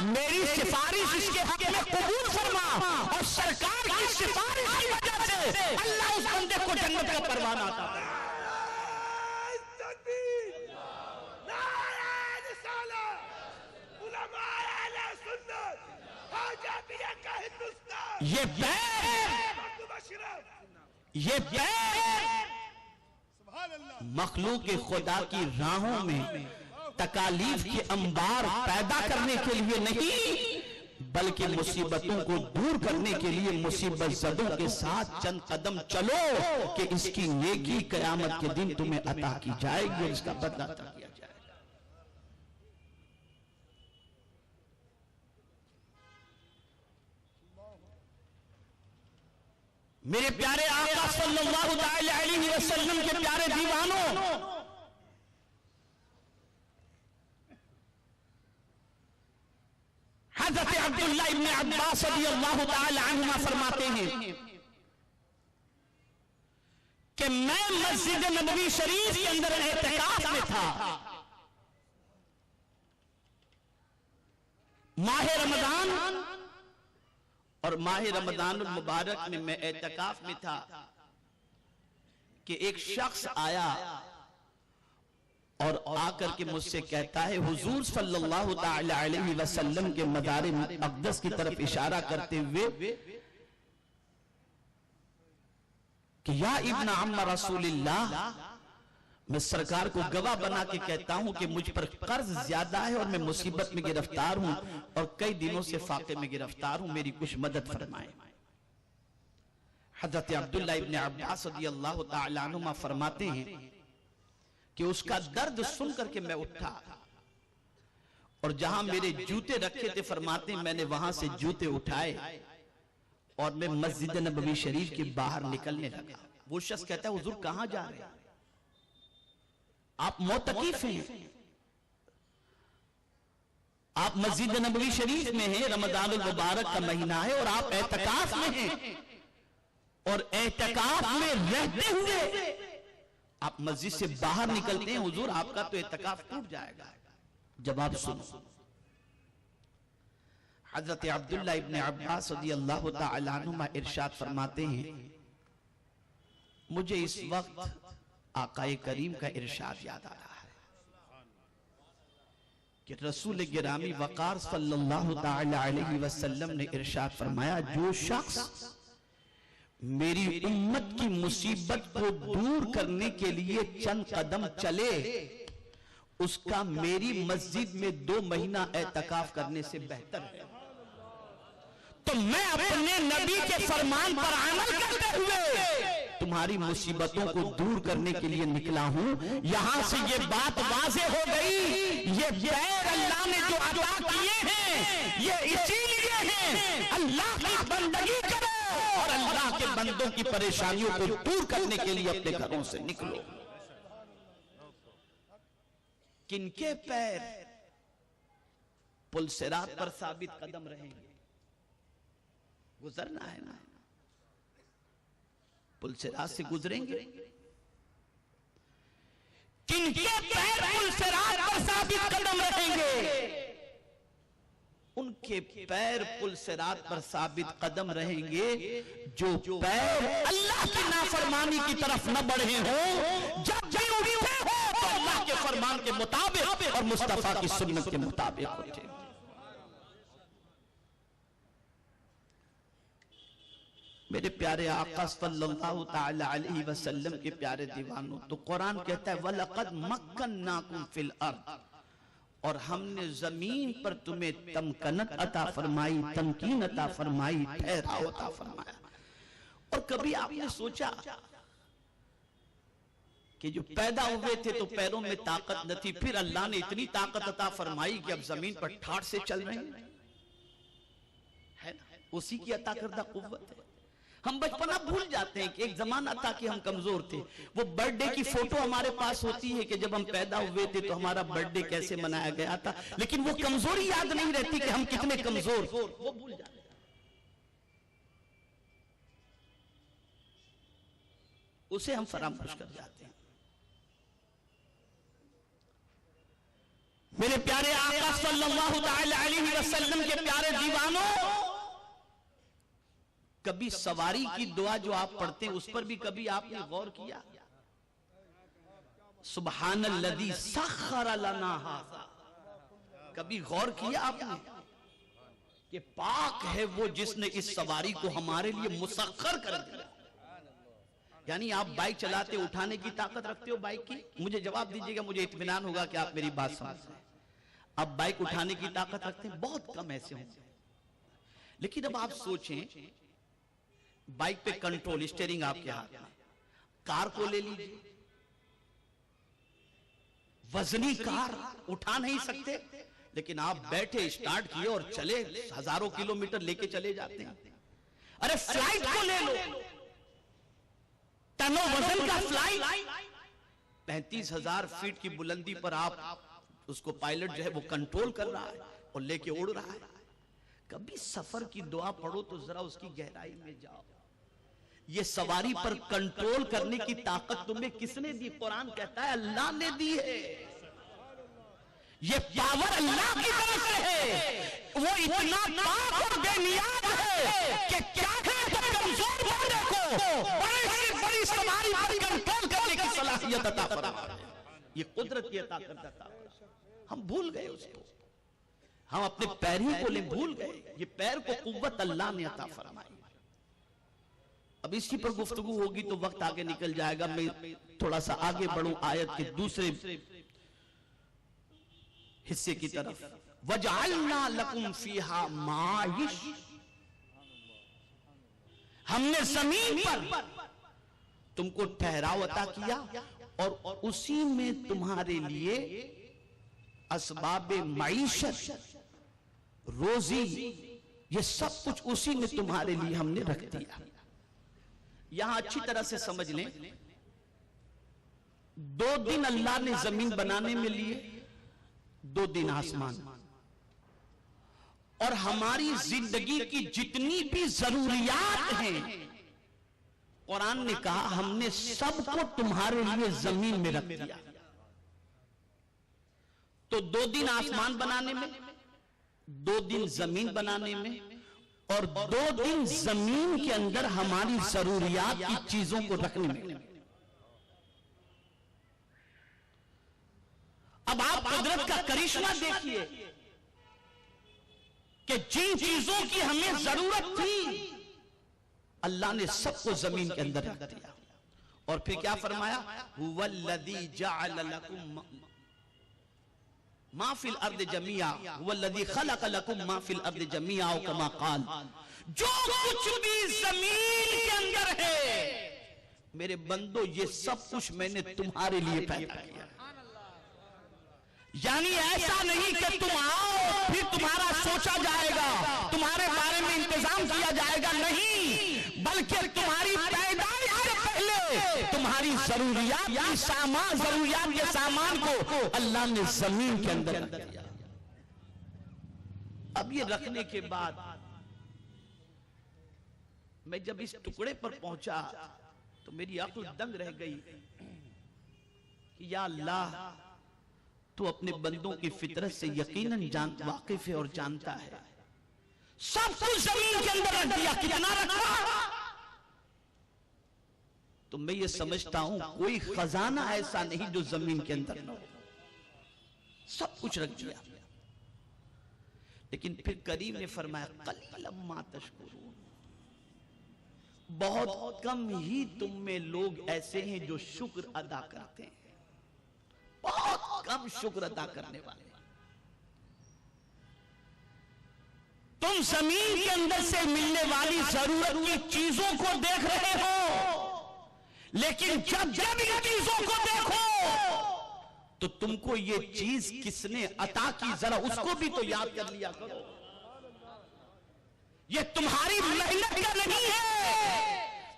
میری سفارش اس کے حق میں قبول فرما, اور سرکار کی سفارش کی وجہ سے اللہ اس بندے کو جنت کا پروانہ عطا فرمائے. یہ پیر یہ پیر مخلوق خدا کی راہوں میں تکالیف کے انبار پیدا کرنے کے لیے نہیں، بلکہ مصیبتوں کو دور کرنے کے لیے مصیبت زدوں کے ساتھ چند قدم چلو کہ اس کی نیکی قیامت کے دن تمہیں عطا کی جائے گی اور اس کا بدلہ عطا کیا جائے گا۔ میرے پیارے آقا صلی اللہ علیہ وسلم کے پیارے دیوانوں، حضرت عبداللہ ابن عباس رضی اللہ تعالی عنہما فرماتے ہیں کہ میں مسجد نبوی شریف کے اندر اعتکاف میں تھا، ماہ رمضان، اور ماہ رمضان المبارک میں اعتکاف میں تھا کہ ایک شخص آیا اور آ کر کے مجھ سے کہتا ہے، حضور صلی اللہ تعالی علیہ وسلم کے مدار اقدس کی طرف اشارہ کرتے ہوئے کہ یا ابن عم رسول اللہ، میں سرکار کو گواہ بنا کے کہتا ہوں کہ مجھ پر قرض زیادہ ہے اور میں مصیبت میں گرفتار ہوں اور کئی دنوں سے فاقے میں گرفتار ہوں، میری کچھ مدد فرمائیں۔ حضرت عبداللہ ابن عباس رضی اللہ تعالی عنہما فرماتے ہیں کہ اس کا درد سن کر کے میں اٹھا اور جہاں میرے جوتے رکھے تھے، فرماتے ہیں میں نے وہاں سے جوتے اٹھائے اور میں مسجد نبوی شریف کے باہر نکلنے لگا۔ وہ شخص کہتا ہے، حضور کہاں جا رہے ہیں؟ آپ معتکف ہیں، آپ مسجد نبوی شریف میں ہیں، رمضان المبارک کا مہینہ ہے اور آپ اعتکاف میں ہیں، اور اعتکاف میں رہتے ہوئے آپ مسجد سے باہر نکلتے ہیں، حضور آپ کا تو اعتکاف ٹوٹ جائے گا۔ جواب سنو، حضرت عبداللہ ابن عباس رضی اللہ تعالی عنہما ارشاد فرماتے ہیں، مجھے اس وقت آقا کریم کا ارشاد یاد آ رہا ہے کہ رسول گرامی وقار صلی اللہ تعالی علیہ وسلم نے ارشاد فرمایا، جو شخص میری امت کی مصیبت کو دور کرنے کے لیے چند قدم چلے، اس کا میری مسجد میں 2 مہینہ اعتکاف کرنے سے بہتر ہے۔ تو میں اپنے نبی کے فرمان پر عمل کرتے ہوئے تمہاری مصیبتوں کو دور کرنے کے لیے نکلا ہوں۔ یہاں سے یہ بات واضح ہو گئی، یہ پیر اللہ نے جو عطا کیے ہیں یہ اسی لیے ہیں اللہ کی بندگی کرو اور اللہ کے بندوں کی پریشانیوں کو دور کرنے کے لیے اپنے گھروں سے نکلو۔ کن کے پیر پل صراط پر ثابت قدم رہیں گے؟ گزرنا ہے نا، پل صراط سے گزریں گے۔ کن کے پیر پل صراط پر ثابت قدم رہیں گے؟ ان کے پیر پل صراط پر ثابت قدم رہیں گے جو پیر اللہ کی نافرمانی کی طرف نہ بڑھے ہوں، جب بھی اٹھتے ہو تو اللہ کے فرمان کے مطابق اور مصطفیٰ کی سنت کے مطابق اٹھے۔ میرے پیارے آقا صلی اللہ تعالی علیہ وسلم کے پیارے دیوانوں، تو قرآن کہتا ہے وَلَقَدْ مَكَّنَّاكُمْ فِي الْأَرْضِ، اور ہم نے زمین پر تمہیں تمکنت عطا فرمائی، تمکین عطا فرمائی، ٹھہراؤ عطا فرمایا۔ اور کبھی آپ نے سوچا کہ جو پیدا ہوئے تھے تو پیروں میں طاقت نہ تھی، پھر اللہ نے اتنی طاقت عطا فرمائی کہ اب زمین پر ٹھاٹ سے چل رہے ہیں، اسی کی عطا کردہ قوت ہے۔ ہم بچپنا بھول جاتے ہیں کہ ایک زمانہ تھا کہ ہم کمزور تھے۔ وہ برتھ ڈے کی فوٹو ہمارے پاس ہوتی ہے کہ جب ہم پیدا ہوئے تھے تو ہمارا برتھ ڈے کیسے منایا گیا تھا، لیکن وہ کمزوری یاد نہیں رہتی کہ ہم کتنے کمزور، وہ بھول جاتے ہیں۔ اسے ہم فراموش کر جاتے ہیں۔ میرے پیارے آقا صلی اللہ تعالی علیہ وسلم کے پیارے دیوانوں، کبھی سواری کی دعا جو آپ پڑھتے ہیں اس پر بھی کبھی آپ نے غور کیا؟ سبحان الذی سخر لنا ھذا، کبھی غور کیا آپ نے کہ پاک ہے وہ جس نے اس سواری کو ہمارے لیے مسخر کر دیا۔ یعنی آپ بائک چلاتے اٹھانے کی طاقت رکھتے ہو بائک کی؟ مجھے جواب دیجئے گا، مجھے اطمینان ہوگا کہ آپ میری بات سمجھ رہے ہیں۔ اب بائک اٹھانے کی طاقت رکھتے ہیں، بہت کم ایسے ہوں۔ لیکن اب آپ سوچیں، بائک پہ کنٹرول، اسٹیئرنگ آپ کے ہاتھ میں، کار کو لے لیجئے، وزنی کار اٹھا نہیں سکتے، لیکن آپ بیٹھے اسٹارٹ کیے اور چلے، ہزاروں کلومیٹر لے کے چلے جاتے ہیں۔ ارے فلائٹ کو لے لو، ٹنوں وزن کا فلائٹ، 35,000 فیٹ کی بلندی پر آپ اس کو پائلٹ جو ہے وہ کنٹرول کر رہا ہے اور لے کے اڑ رہا ہے۔ کبھی سفر کی دعا پڑھو تو ذرا اس کی گہرائی میں جاؤ۔ یہ سواری پر کنٹرول کرنے کی طاقت تمہیں کس نے دی؟ قرآن کہتا ہے اللہ نے دی ہے۔ یہ پاور اللہ کی طرف سے ہے، وہ اتنا پاک اور بے نیاز ہے کہ کیا کمزور بندے کو بڑی سے بڑی سواری پر کنٹرول کرنے کی صلاحیت عطا فرماتا ہے۔ یہ قدرت کی عطا کرتا تھا، ہم بھول گئے اس کو، ہم اپنے پیر ہی کو لے بھول گئے۔ یہ پیر کو قوت اللہ نے عطا فرمائی۔ اب اسی پر گفتگو ہوگی تو وقت آگے نکل جائے گا، میں تھوڑا سا آگے بڑھوں آیت کے دوسرے حصے کی طرف۔ وَجَعَلْنَا لَكُمْ فِيهَا مَعَائِشَ، ہم نے زمین پر تم کو ٹھہراؤ عطا کیا اور اسی میں تمہارے لیے اسباب معیشت، روزی، یہ سب کچھ اسی میں تمہارے لیے ہم نے رکھ دیا۔ یہاں اچھی طرح سے سمجھ لیں، 2 دن اللہ نے زمین بنانے میں لیے، 2 دن آسمان، اور ہماری زندگی کی جتنی بھی ضروریات ہیں، قرآن نے کہا ہم نے سب کو تمہارے لیے زمین میں رکھ دیا۔ تو 2 دن آسمان بنانے میں، 2 دن زمین بنانے میں، اور 2 دن زمین کے اندر ہماری ضروریات کی چیزوں کو رکھنے میں۔ اب آپ قدرت کا کرشمہ دیکھیے کہ جن چیزوں کی ہمیں ضرورت تھی اللہ نے سب کو زمین کے اندر رکھ دیا، اور پھر کیا فرمایا؟ هُوَ الَّذِي جَعَلَ لَكُمْ مَا فِي الْأَرْضِ جَمِيعًا هُوَ الَّذِي خَلَقَ لَكُمْ مَا فِي الْأَرْضِ جَمِيعًا كَمَا قَالَ، جو کچھ بھی زمین کے اندر ہے میرے بندو یہ سب کچھ میں نے تمہارے لیے پیدا کیا۔ یعنی ایسا نہیں کہ تم آؤ پھر تمہارا سوچا جائے گا، تمہارے بارے میں انتظام کیا جائے گا، نہیں، بلکہ تمہاری پیدائش سے پہلے تمہاری ضروریات کے سامان کو اللہ نے زمین کے اندر رکھ دیا۔ اب یہ رکھنے کے بعد میں جب اس ٹکڑے پر پہنچا تو میری عقل دنگ رہ گئی کہ یا اللہ تو اپنے بندوں کی فطرت سے یقیناً واقف ہے اور جانتا ہے، سب کچھ زمین کے اندر رکھ دیا، کتنا رکھا؟ تو میں یہ سمجھتا ہوں کوئی خزانہ ایسا نہیں جو زمین کے اندر نہ ہو، سب کچھ رکھ دیا۔ لیکن پھر کریم نے فرمایا قلیلا ما تشکرون، بہت کم ہی تم میں لوگ ایسے ہیں جو شکر ادا کرتے ہیں، بہت کم شکر ادا کرنے والے۔ تم زمین کے اندر سے ملنے والی ضرورت کی چیزوں کو دیکھ رہے ہو، لیکن جب ان چیزوں کو دیکھو تو تم کو یہ چیز کس نے عطا کی ذرا اس کو بھی تو یاد کر لیا کرو۔ یہ تمہاری محنت کا نہیں ہے،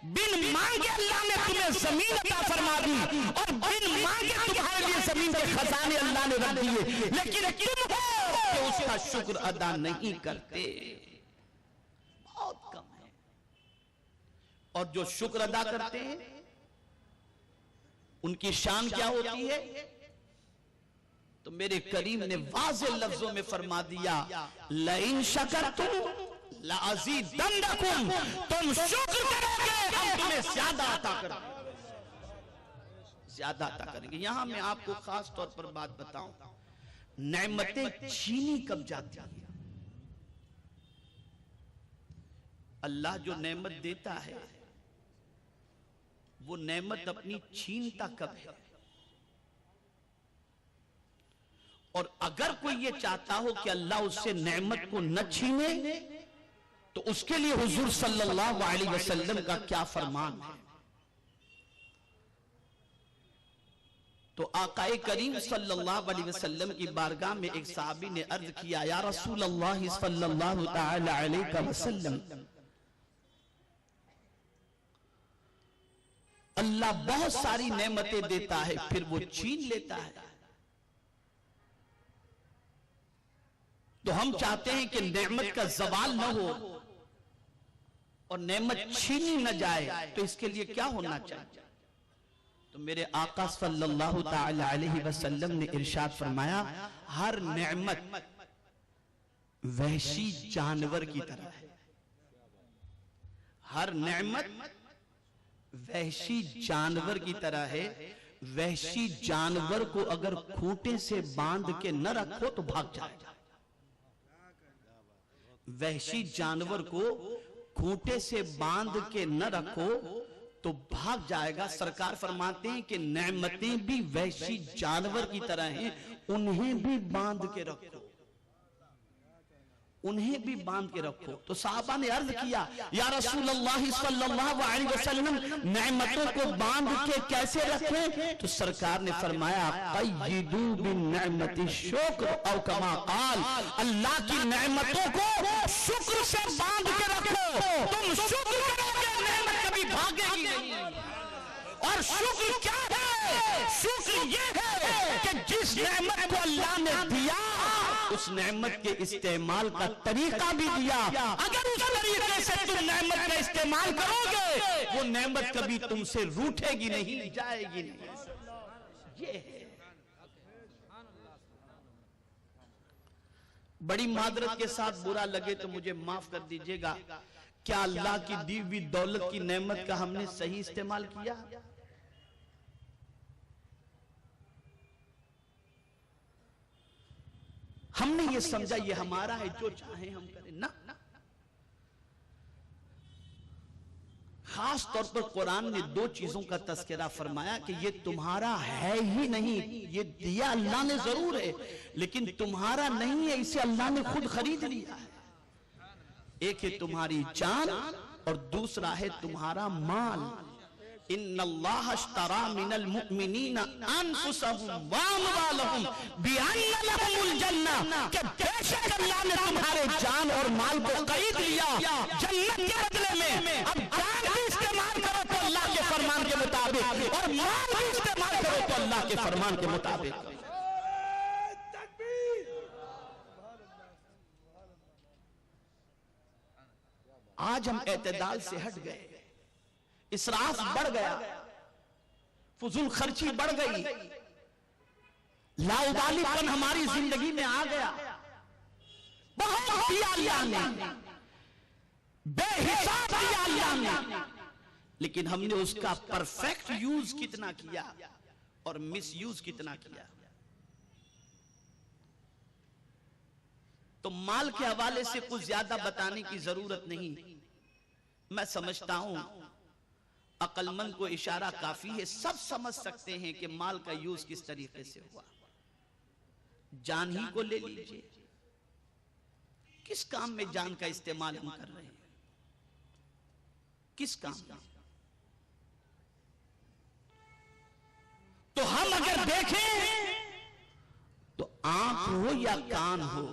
بن مانگے اللہ نے تمہیں زمین عطا فرما دی، اور بن مانگے تمہارے لیے زمین کے خزانے اللہ نے رکھ دیے، لیکن تم ہو کہ اس کا شکر ادا نہیں کرتے، بہت کم ہے۔ اور جو شکر ادا کرتے ہیں ان کی شان کیا ہوتی ہے؟ تو میرے کریم نے واضح لفظوں میں فرما دیا لَإِن شَكَرْتُمْ لَأَزِيدَنَّكُمْ، تم شکر کرو گے ہم تمہیں زیادہ عطا کریں گے، زیادہ عطا کریں گے۔ یہاں میں آپ کو خاص طور پر بات بتاؤں، نعمتیں چھینی کب جاتی ہیں؟ اللہ جو نعمت دیتا ہے وہ نعمت اپنی چھینتا کب ہے؟ اور اگر کوئی یہ چاہتا ہو کہ اللہ اس سے نعمت کو نہ چھینے تو اس کے لیے حضور صلی اللہ علیہ وسلم کا کیا فرمان ہے؟ تو آقا کریم صلی اللہ علیہ وسلم کی بارگاہ میں ایک صحابی نے عرض کیا، یا رسول اللہ صلی اللہ تعالی علیہ وسلم، اللہ بہت ساری نعمتیں دیتا ہے پھر وہ چھین لیتا ہے، تو ہم چاہتے ہیں کہ نعمت کا زوال نہ ہو اور نعمت چھینی نہ جائے، تو اس کے لیے کیا ہونا چاہیے؟ تو میرے آقا صلی اللہ تعالی علیہ وسلم نے ارشاد فرمایا، ہر نعمت وحشی جانور کی طرح ہے، ہر نعمت وحشی جانور کی طرح ہے، وحشی جانور کو اگر کھوٹے سے باندھ کے نہ رکھو تو بھاگ جائے گا، وحشی جانور کو کھوٹے سے باندھ کے نہ رکھو تو بھاگ جائے گا۔ سرکار فرماتے ہیں کہ نعمتیں بھی وحشی جانور کی طرح ہیں، انہیں بھی باندھ کے رکھو، انہیں بھی باندھ کے رکھو۔ تو صحابہ نے عرض کیا، یا رسول اللہ صلی اللہ علیہ وسلم نعمتوں کو باندھ کے کیسے رکھیں؟ تو سرکار نے فرمایا، قیدو بالنعمت الشکر، او کما قال، اللہ کی نعمتوں کو شکر سے باندھ کے رکھو، تم شکر کرو گے نعمت کبھی بھاگے گی نہیں۔ اور شکر کیا ہے؟ شکر یہ ہے کہ جس نعمت کو اللہ نے دیا اس نعمت کے استعمال کا طریقہ بھی دیا، اگر اس طریقے سے تم نعمت کا استعمال کرو گے وہ نعمت کبھی تم سے روٹھے گی نہیں، جائے گی نہیں۔ یہ ہے۔ بڑی معذرت کے ساتھ برا لگے تو مجھے معاف کر دیجئے گا، کیا اللہ کی دی ہوئی دولت کی نعمت کا ہم نے صحیح استعمال کیا؟ ہم نے یہ سمجھا یہ ہمارا ہے، جو چاہیں ہم کریں؟ نہ، خاص طور پر قرآن نے دو چیزوں کا تذکرہ فرمایا کہ یہ تمہارا ہے ہی نہیں، یہ دیا اللہ نے ضرور ہے لیکن تمہارا نہیں ہے، اسے اللہ نے خود خرید لیا ہے۔ ایک ہے تمہاری جان اور دوسرا ہے تمہارا مال۔ ان اللہ اشترى من المؤمنین انفسهم واموالهم بان لهم الجنہ، کہ بے شک اللہ نے تمہارے جان اور مال کو خرید لیا جنت کے بدلے میں۔ اب جان بھی استعمال کرو تو اللہ کے فرمان کے مطابق، اور مال بھی استعمال کرو تو اللہ کے فرمان کے مطابق۔ آج ہم اعتدال سے ہٹ گئے، اسراف بڑھ گیا، فضول خرچی بڑھ گئی، لاؤبالی پن ہماری زندگی میں آ گیا، بہت دیا اللہ نے، بے حساب دیا اللہ نے، لیکن ہم نے اس کا پرفیکٹ یوز کتنا کیا اور مس یوز کتنا کیا۔ تو مال کے حوالے سے کچھ زیادہ بتانے کی ضرورت نہیں، میں سمجھتا ہوں عقل مند کو اشارہ کافی ہے، سب سمجھ سکتے ہیں کہ مال کا یوز کس طریقے سے ہوا۔ جان ہی کو لے لیجئے، کس کام میں جان کا استعمال ہم کر رہے ہیں؟ کس کام میں؟ تو ہم اگر دیکھیں تو آنکھ ہو یا کان ہو،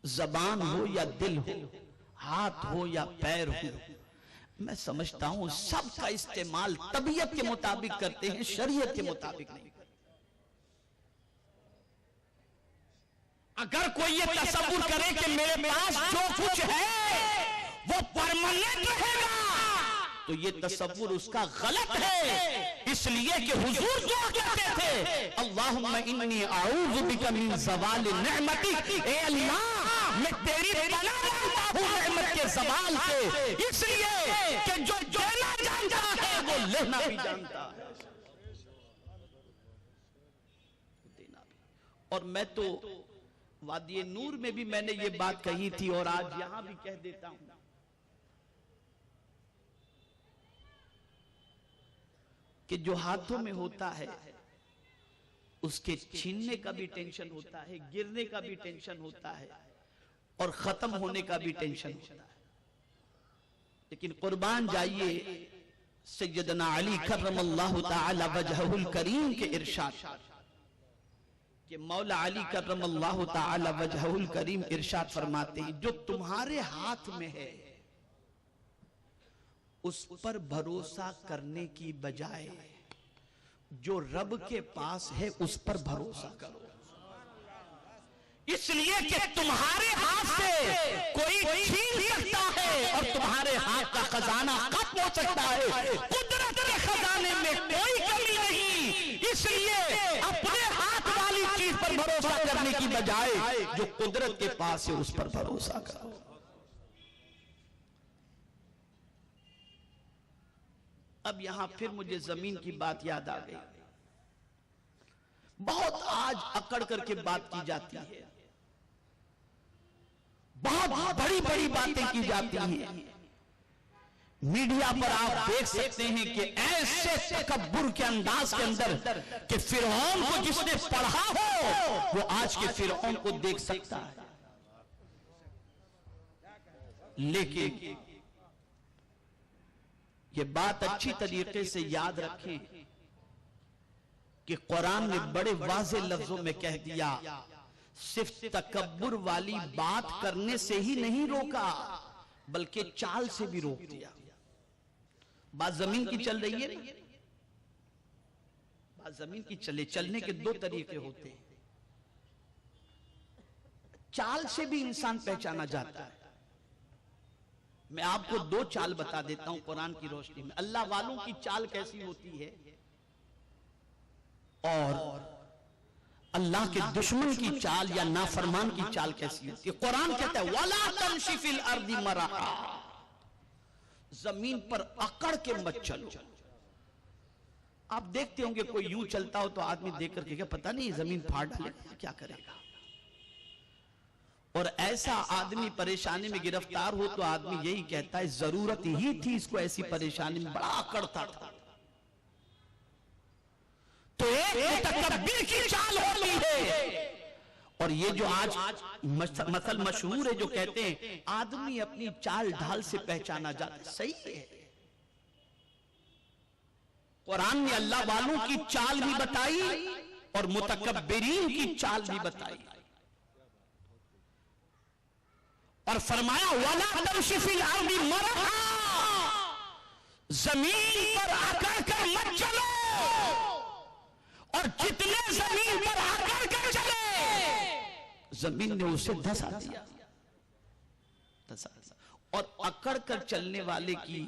زبان ہو یا دل ہو، ہاتھ ہو یا پیر ہو، میں سمجھتا ہوں سب کا استعمال طبیعت کے مطابق کرتے ہیں، شریعت کے مطابق نہیں۔ اگر کوئی یہ تصور کرے کہ میرے پاس جو کچھ ہے وہ پرماننٹ رہے گا تو یہ تصور اس کا غلط ہے، اس لیے کہ حضور دعا کرتے تھے، اللہم انی اعوذ بک من زوال نعمتک، اے اللہ میں تیری پناہ مانگتا ہوں نعمت کے زوال سے، اس لیے کہ جو دینا جانتا ہے وہ لینا بھی جانتا ہے۔ اور میں تو وادی نور میں بھی میں نے یہ بات کہی تھی اور آج یہاں بھی کہہ دیتا ہوں، کہ جو ہاتھوں میں ہوتا ہے اس کے چھیننے کا بھی ٹینشن ہوتا ہے، گرنے کا بھی ٹینشن ہوتا ہے، اور ختم ہونے کا بھی ٹینشن ہوتا ہے. لیکن قربان جائیے سیدنا علی کرم اللہ تعالی وجہہ الکریم کے ارشاد کہ مولا علی کرم اللہ تعالی وجہہ الکریم ارشاد فرماتے ہیں جو تمہارے ہاتھ میں ہے اس پر بھروسہ کرنے کی بجائے جو رب کے پاس ہے اس پر بھروسہ کرو. اس لیے کہ تمہارے ہاتھ سے کوئی چھین سکتا ہے اور تمہارے ہاتھ کا خزانہ ختم ہو سکتا ہے. قدرت کے خزانے میں کوئی کمی نہیں، اس لیے اپنے ہاتھ والی چیز پر بھروسہ کرنے کی بجائے جو قدرت کے پاس ہے اس پر بھروسہ کرو. اب یہاں پھر مجھے زمین کی بات یاد آ گئی. بہت آج اکڑ کر کے بات کی جاتی ہے، بہت بڑی بڑی باتیں کی جاتی ہیں. میڈیا پر آپ دیکھ سکتے ہیں کہ ایسے تکبر کے انداز کے اندر کہ فرعون کو جس نے پڑھا ہو وہ آج کے فرعون کو دیکھ سکتا ہے. لیکن یہ بات اچھی طریقے سے یاد رکھیں کہ قرآن نے بڑے واضح لفظوں میں کہہ دیا، صرف تکبر والی بات کرنے سے ہی نہیں روکا بلکہ چال سے بھی روک دیا. بات زمین کی چل رہی ہے، بات زمین کی چلنے کے دو طریقے ہوتے ہیں. چال سے بھی انسان پہچانا جاتا ہے. میں آپ کو دو چال بتا دیتا ہوں قرآن کی روشنی میں. اللہ والوں کی چال کیسی ہوتی ہے اور اللہ کے دشمن کی چال یا نافرمان کی چال کیسی ہوتی ہے. قرآن کہتا ہے وَلَا تَمْشِ فِي الْأَرْضِ مَرَحًا، زمین پر اکڑ کے مت چلو. آپ دیکھتے ہوں گے کوئی یوں چلتا ہو تو آدمی دیکھ کر کے کیا پتہ نہیں زمین پھاڑ ڈالے کیا کرے گا. اور ایسا آدمی پریشانی میں گرفتار ہو تو آدمی یہی کہتا ہے ضرورت ہی تھی اس کو ایسی پریشانی میں، بڑا اکڑتا تھا. تو ایک متکبر کی چال ہوتی ہے. اور یہ جو آج مثل مشہور ہے جو کہتے ہیں آدمی اپنی چال ڈھال سے پہچانا جاتا ہے، صحیح ہے. قرآن نے اللہ والوں کی چال بھی بتائی اور متکبرین کی چال بھی بتائی اور فرمایا وَلَا تَمْشِ فِي الْأَرْضِ مَرَحًا، زمین پر اکڑ کر مت چلو، اور جتنے زمین پر اکڑ کر چلے زمین نے اسے دھسا دیا. اور اکڑ کر چلنے والے کی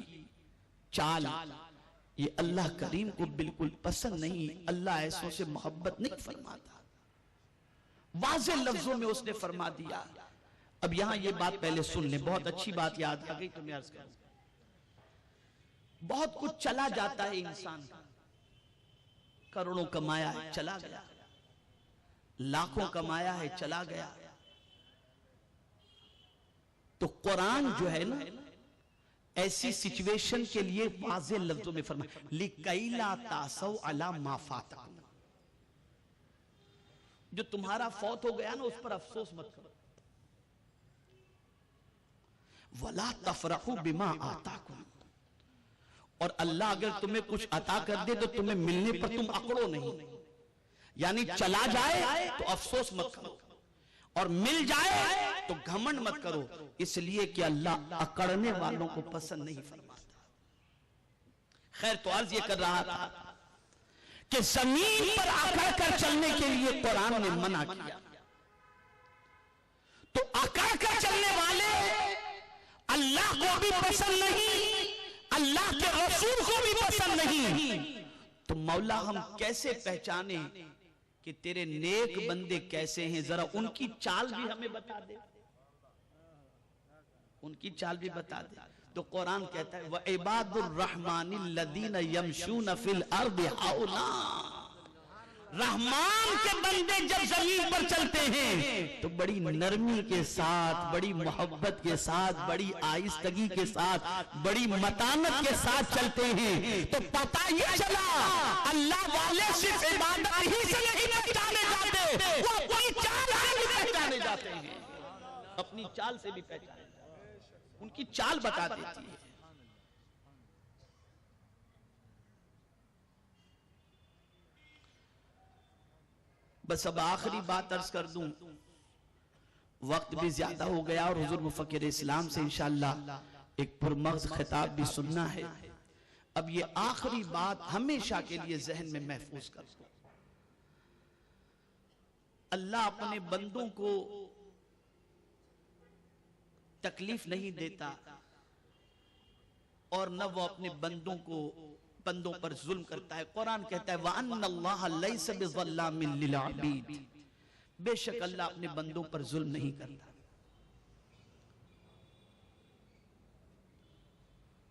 چال یہ اللہ کریم کو بالکل پسند نہیں. اللہ ایسوں سے محبت نہیں فرماتا. واضح لفظوں میں اس نے فرما دیا. اب یہاں یہ بات پہلے سن لیں، بہت اچھی بات یاد آ گئی تو میں عرض کروں. بہت کچھ چلا جاتا ہے انسان، کروڑوں کمایا ہے چلا گیا، لاکھوں کمایا ہے چلا گیا. تو قرآن جو ہے نا ایسی سچویشن کے لیے واضح لفظوں میں فرمایا لِكَيْ لَا تَأْسَوْا عَلَى مَا فَاتَكُمْ، جو تمہارا فوت ہو گیا نا اس پر افسوس مت کرو. وَلَا تَفْرَحُوا بِمَا آتَاكُمْ، اور اللہ اگر تمہیں کچھ عطا کر دے تو تمہیں ملنے پر تم اکڑو نہیں. یعنی چلا جائے تو افسوس مت کرو اور مل جائے تو گھمنڈ مت کرو، اس لیے کہ اللہ اکڑنے والوں کو پسند نہیں فرماتا. خیر تو عرض یہ کر رہا تھا کہ زمین پر اکڑ کر چلنے کے لیے قرآن نے منع کیا. تو اکڑ کر چلنے والے اللہ کو بھی پسند نہیں، اللہ کے رسول کو بھی پسند نہیں. تو مولا ہم کیسے پہچانے کہ تیرے نیک بندے کیسے ہیں؟ ذرا ان کی چال بھی ہمیں بتا دے، ان کی چال بھی بتا دے. تو قرآن کہتا ہے وَعِبَادُ الرَّحْمَنِ الَّذِينَ يَمْشُونَ فِي الْأَرْضِ هَوْنًا، رحمان کے بندے جب زمین پر چلتے ہیں تو بڑی نرمی کے ساتھ، بڑی محبت کے ساتھ، بڑی آہستگی کے ساتھ، بڑی متانت کے ساتھ چلتے ہیں، تو پتہ یہ چلا اللہ والے صرف عبادت ہی سے نہیں پہچانے جاتے، وہ اپنی چال سے بھی پہچانے جاتے ہیں، اپنی چال سے بھی پہچانے جاتے ہیں، ان کی چال بتا دیتی ہے۔ بس اب آخری بات عرض کر دوں، وقت بھی زیادہ ہو گیا اور حضور مفکر اسلام سے انشاءاللہ ایک پرمغز خطاب بھی سننا ہے۔ اب یہ آخری بات ہمیشہ کے لیے ذہن میں محفوظ کر دوں، اللہ اپنے بندوں کو تکلیف نہیں دیتا اور نہ وہ اپنے بندوں پر ظلم کرتا ہے۔ قرآن کہتا ہے وَأَنَّ اللَّهَ لَيْسَ بِظَلَّامٍ لِلْعَبِيدِ، بے شک اللہ اپنے بندوں پر ظلم نہیں کرتا۔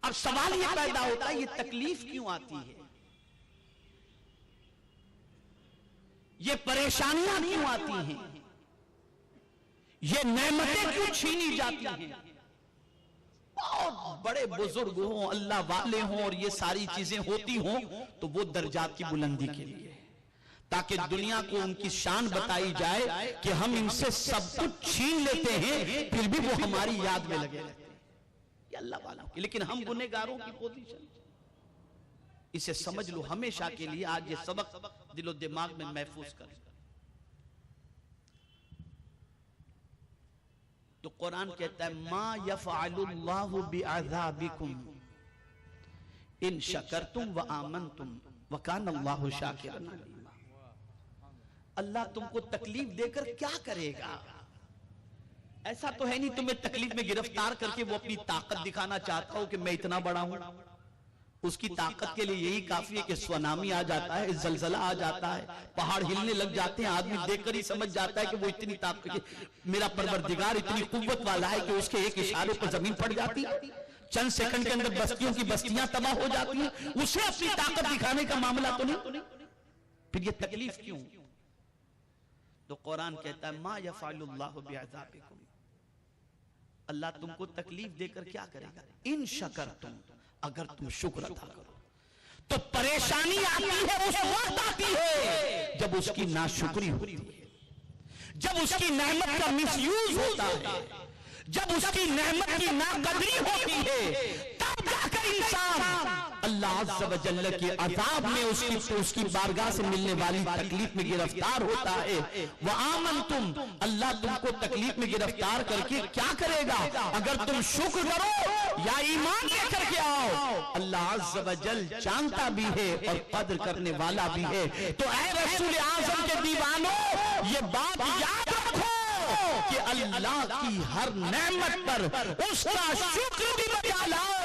اب سوال یہ پیدا ہوتا ہے یہ تکلیف کیوں آتی ہے، یہ پریشانیاں کیوں آتی ہیں، یہ نعمتیں کیوں چھینی جاتی ہیں؟ بہت بڑے بزرگ ہوں، اللہ والے ہوں اور یہ ساری چیزیں ہوتی ہوں تو وہ درجات کی بلندی کے لیے، تاکہ دنیا کو ان کی شان بتائی جائے کہ ہم ان سے سب کچھ چھین لیتے ہیں پھر بھی وہ ہماری یاد میں لگے رہتے ہیں، یہ اللہ والوں کی۔ لیکن ہم گنہگاروں کی پوزیشن، اسے سمجھ لو ہمیشہ کے لیے، آج یہ سبق دل و دماغ میں محفوظ کر۔ تو قرآن کہتا ہے ما یفعل اللہ بعذابکم ان شکرتم وآمنتم وکان اللہ شاکرا علیما، اللہ تم کو تکلیف دے کر کیا کرے گا؟ ایسا تو ہے نہیں تمہیں تکلیف میں گرفتار کر کے وہ اپنی طاقت دکھانا چاہتا ہو کہ میں اتنا بڑا ہوں۔ اس کی طاقت کے لیے یہی کافی ہے کہ سونامی آ جاتا ہے، زلزلہ آ جاتا ہے، پہاڑ ہلنے لگ جاتے ہیں، آدمی دیکھ کر ہی سمجھ جاتا ہے کہ وہ اتنی طاقت، میرا پروردگار اتنی قوت والا ہے کہ اس کے ایک اشارے پر زمین پھٹ جاتی ہے، چند سیکنڈ کے اندر بستیوں کی بستیاں تباہ ہو جاتی ہیں، اسے اپنی طاقت دکھانے کا معاملہ تو نہیں، پھر یہ تکلیف کیوں؟ تو قرآن کہتا ہے ما یفعل اللہ بعذابکم، اللہ تم کو تکلیف دے کر کیا کرے گا؟ ان شکرتم، اگر تم شکر ادا کرو تو پریشانی آتی ہے اس وقت آتی ہے جب اس کی ناشکری ہوتی ہے، جب اس کی نعمت کا مس یوز ہوتا ہے، جب اس کی نعمت کی ناقدری ہوتی ہے، تب جا کر انسان اللہ عز و جل کے عذاب میں اس کی بارگاہ سے ملنے والی تکلیف میں گرفتار ہوتا ہے۔ وَآمَنْتُمْ، اللہ تم کو تکلیف میں گرفتار کر کے کیا کرے گا؟ اگر تم شکر کرو یا ایمان لے کر کے آؤ، اللہ عز و جل جانتا بھی ہے اور قدر کرنے والا بھی ہے۔ تو اے رسول اعظم کے دیوانوں، یہ بات یاد رکھو کہ اللہ کی ہر نعمت پر اس کا شکر بھی بجا لاؤ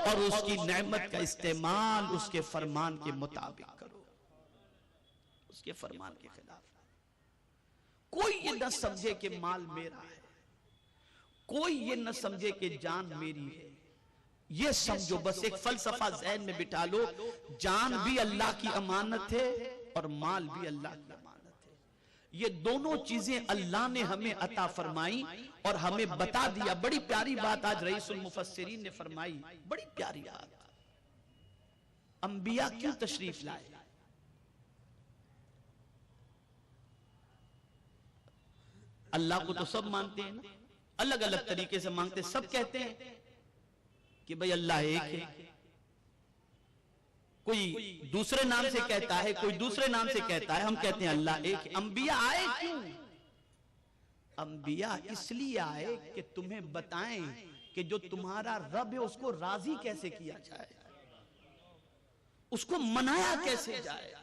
اور اس کی نعمت کا استعمال اس کے فرمان کے مطابق کرو، اس کے فرمان کے خلاف۔ کوئی یہ نہ سمجھے کہ مال میرا ہے، کوئی یہ نہ سمجھے کہ جان میری ہے، یہ سمجھو بس ایک فلسفہ ذہن میں بٹھا لو، جان بھی اللہ کی امانت ہے اور مال بھی اللہ کی امانت ہے۔ یہ دونوں چیزیں اللہ نے ہمیں عطا فرمائی اور ہمیں بتا دیا۔ بڑی پیاری بات آج رئیس المفسرین نے فرمائی، بڑی پیاری بات۔ انبیاء کیوں تشریف لائے؟ اللہ کو تو سب مانتے ہیں نا، الگ الگ طریقے سے مانگتے، سب کہتے ہیں کہ بھئی اللہ ایک ہے، کوئی دوسرے نام سے کہتا ہے، کوئی دوسرے نام سے کہتا ہے، ہم کہتے ہیں اللہ ایک ہے۔ انبیاء آئے کیوں؟ انبیاء اس لیے آئے کہ تمہیں بتائیں کہ جو تمہارا رب ہے اس کو راضی کیسے کیا جائے، اس کو منایا کیسے جائے،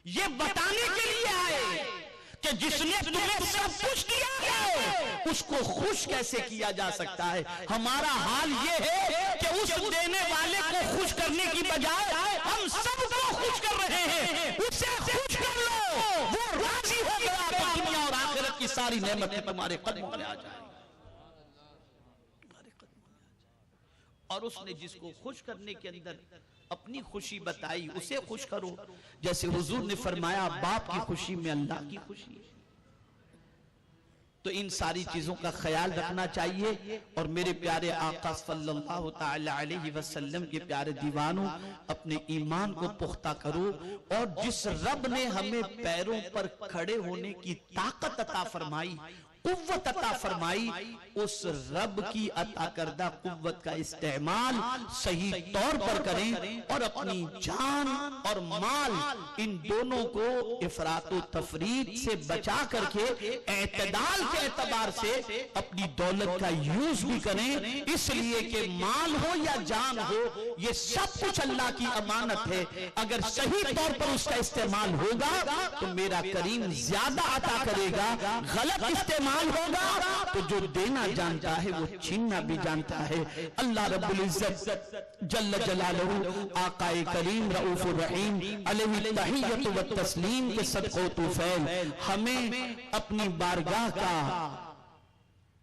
یہ بتانے کے لیے آئے کہ جس نے تمہیں سب کچھ دیا ہے اس کو خوش کیسے کیا جا سکتا ہے۔ ہمارا حال یہ ہے کہ اس دینے والے کو خوش کرنے کی بجائے ہم سب کو خوش کر رہے ہیں، اسے خوش کر لو، وہ راضی ہو گیا تو دنیا اور آخرت کی ساری نعمتیں تمہارے قدموں میں آ جائیں، اور اس نے جس کو خوش کرنے کے اندر اپنی خوشی بتائی، اسے خوش کرو، جیسے حضور نے فرمایا باپ کی خوشی میں اللہ کی خوشی۔ تو ان ساری چیزوں کا خیال رکھنا چاہیے، اور میرے پیارے آقا صلی اللہ تعالی علیہ وسلم کے پیارے دیوانوں، اپنے ایمان کو پختہ کرو، اور جس رب نے ہمیں پیروں پر کھڑے ہونے کی طاقت عطا فرمائی، قوت عطا فرمائی، اس رب کی عطا کردہ قوت کا استعمال صحیح طور پر کریں، اور اپنی جان اور مال ان دونوں کو افراط و تفریط سے بچا کر کے اعتدال کے اعتبار سے اپنی دولت کا یوز بھی کریں، اس لیے کہ مال ہو یا جان ہو یہ سب کچھ اللہ کی امانت ہے، اگر صحیح طور پر اس کا استعمال ہوگا تو میرا کریم زیادہ عطا کرے گا، غلط استعمال ہوگا تو جو دینا جانتا ہے وہ چھیننا بھی جانتا ہے۔ اللہ رب العزت جل جلالہ آقا کریم رؤوف الرحیم علیہ التحیۃ والتسلیم کے صدقہ و طوفیل ہمیں اپنی بارگاہ کا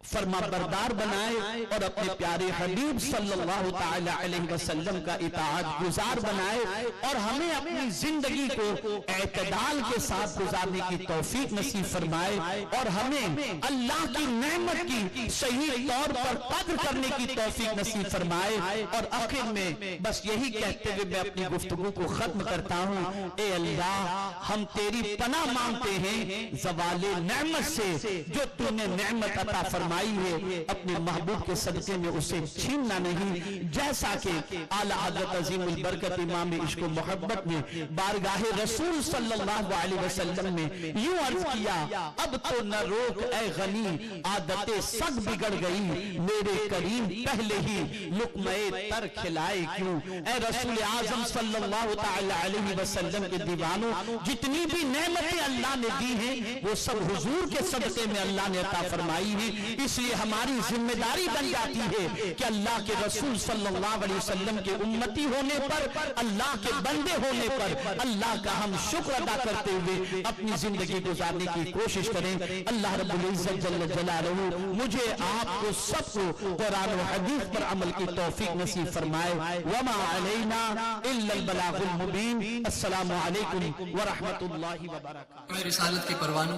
فرما بردار بنائے، اور اپنے پیارے حبیب صلی اللہ تعالی علیہ وسلم کا اطاعت گزار بنائے، اور ہمیں اپنی زندگی کو اعتدال کے ساتھ گزارنے کی توفیق نصیب فرمائے، اور ہمیں اللہ کی نعمت کی صحیح طور پر قدر کرنے کی توفیق نصیب فرمائے۔ اور آخر میں بس یہی کہتے ہوئے میں اپنی گفتگو کو ختم کرتا ہوں، اے اللہ ہم تیری پناہ مانگتے ہیں زوال نعمت سے، جو تو نے نعمت عطا فرمائی ہے اپنے محبوب کے صدقے میں اسے چھیننا نہیں، جیسا کہ اعلیٰ حضرت عظیم البرکت امام عشق و محبت نے بارگاہ رسول صلی اللہ علیہ وسلم میں یوں عرض کیا، اب تو نہ روک اے غنی عادتیں سب بگڑ گئی، میرے کریم پہلے ہی لقمہ تر کھلائے کیوں۔ اے رسول اعظم صلی اللہ تعالی علیہ وسلم کے دیوانوں، جتنی بھی نعمتیں اللہ نے دی ہیں وہ سب حضور کے صدقے میں اللہ نے عطا فرمائی ہیں، اس لیے ہماری ذمہ داری بن جاتی ہے کہ اللہ کے رسول صلی اللہ علیہ وسلم کے امتی ہونے پر، اللہ کے بندے ہونے پر اللہ کا ہم شکر ادا کرتے ہوئے اپنی زندگی گزارنے کی کوشش کریں۔ اللہ رب العزت جل جلالہ مجھے آپ کو سب کو قرآن و حدیث پر عمل کی توفیق نصیب فرمائے۔ وما علینا الا البلاغ المبین۔ السلام علیکم ورحمۃ اللہ وبرکاتہ۔ رسالت کے پروانوں،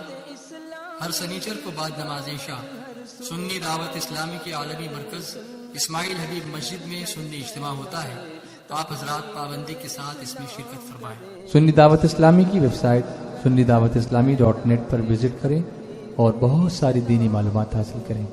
ہر سنیچر کو بعد نماز عشاء سنی دعوت اسلامی کے عالمی مرکز اسماعیل حبیب مسجد میں سنی اجتماع ہوتا ہے، تو آپ حضرات پابندی کے ساتھ اس میں شرکت فرمائیں۔ سنی دعوت اسلامی کی ویب سائٹ sunnidawatisllami.net پر وزٹ کریں اور بہت ساری دینی معلومات حاصل کریں۔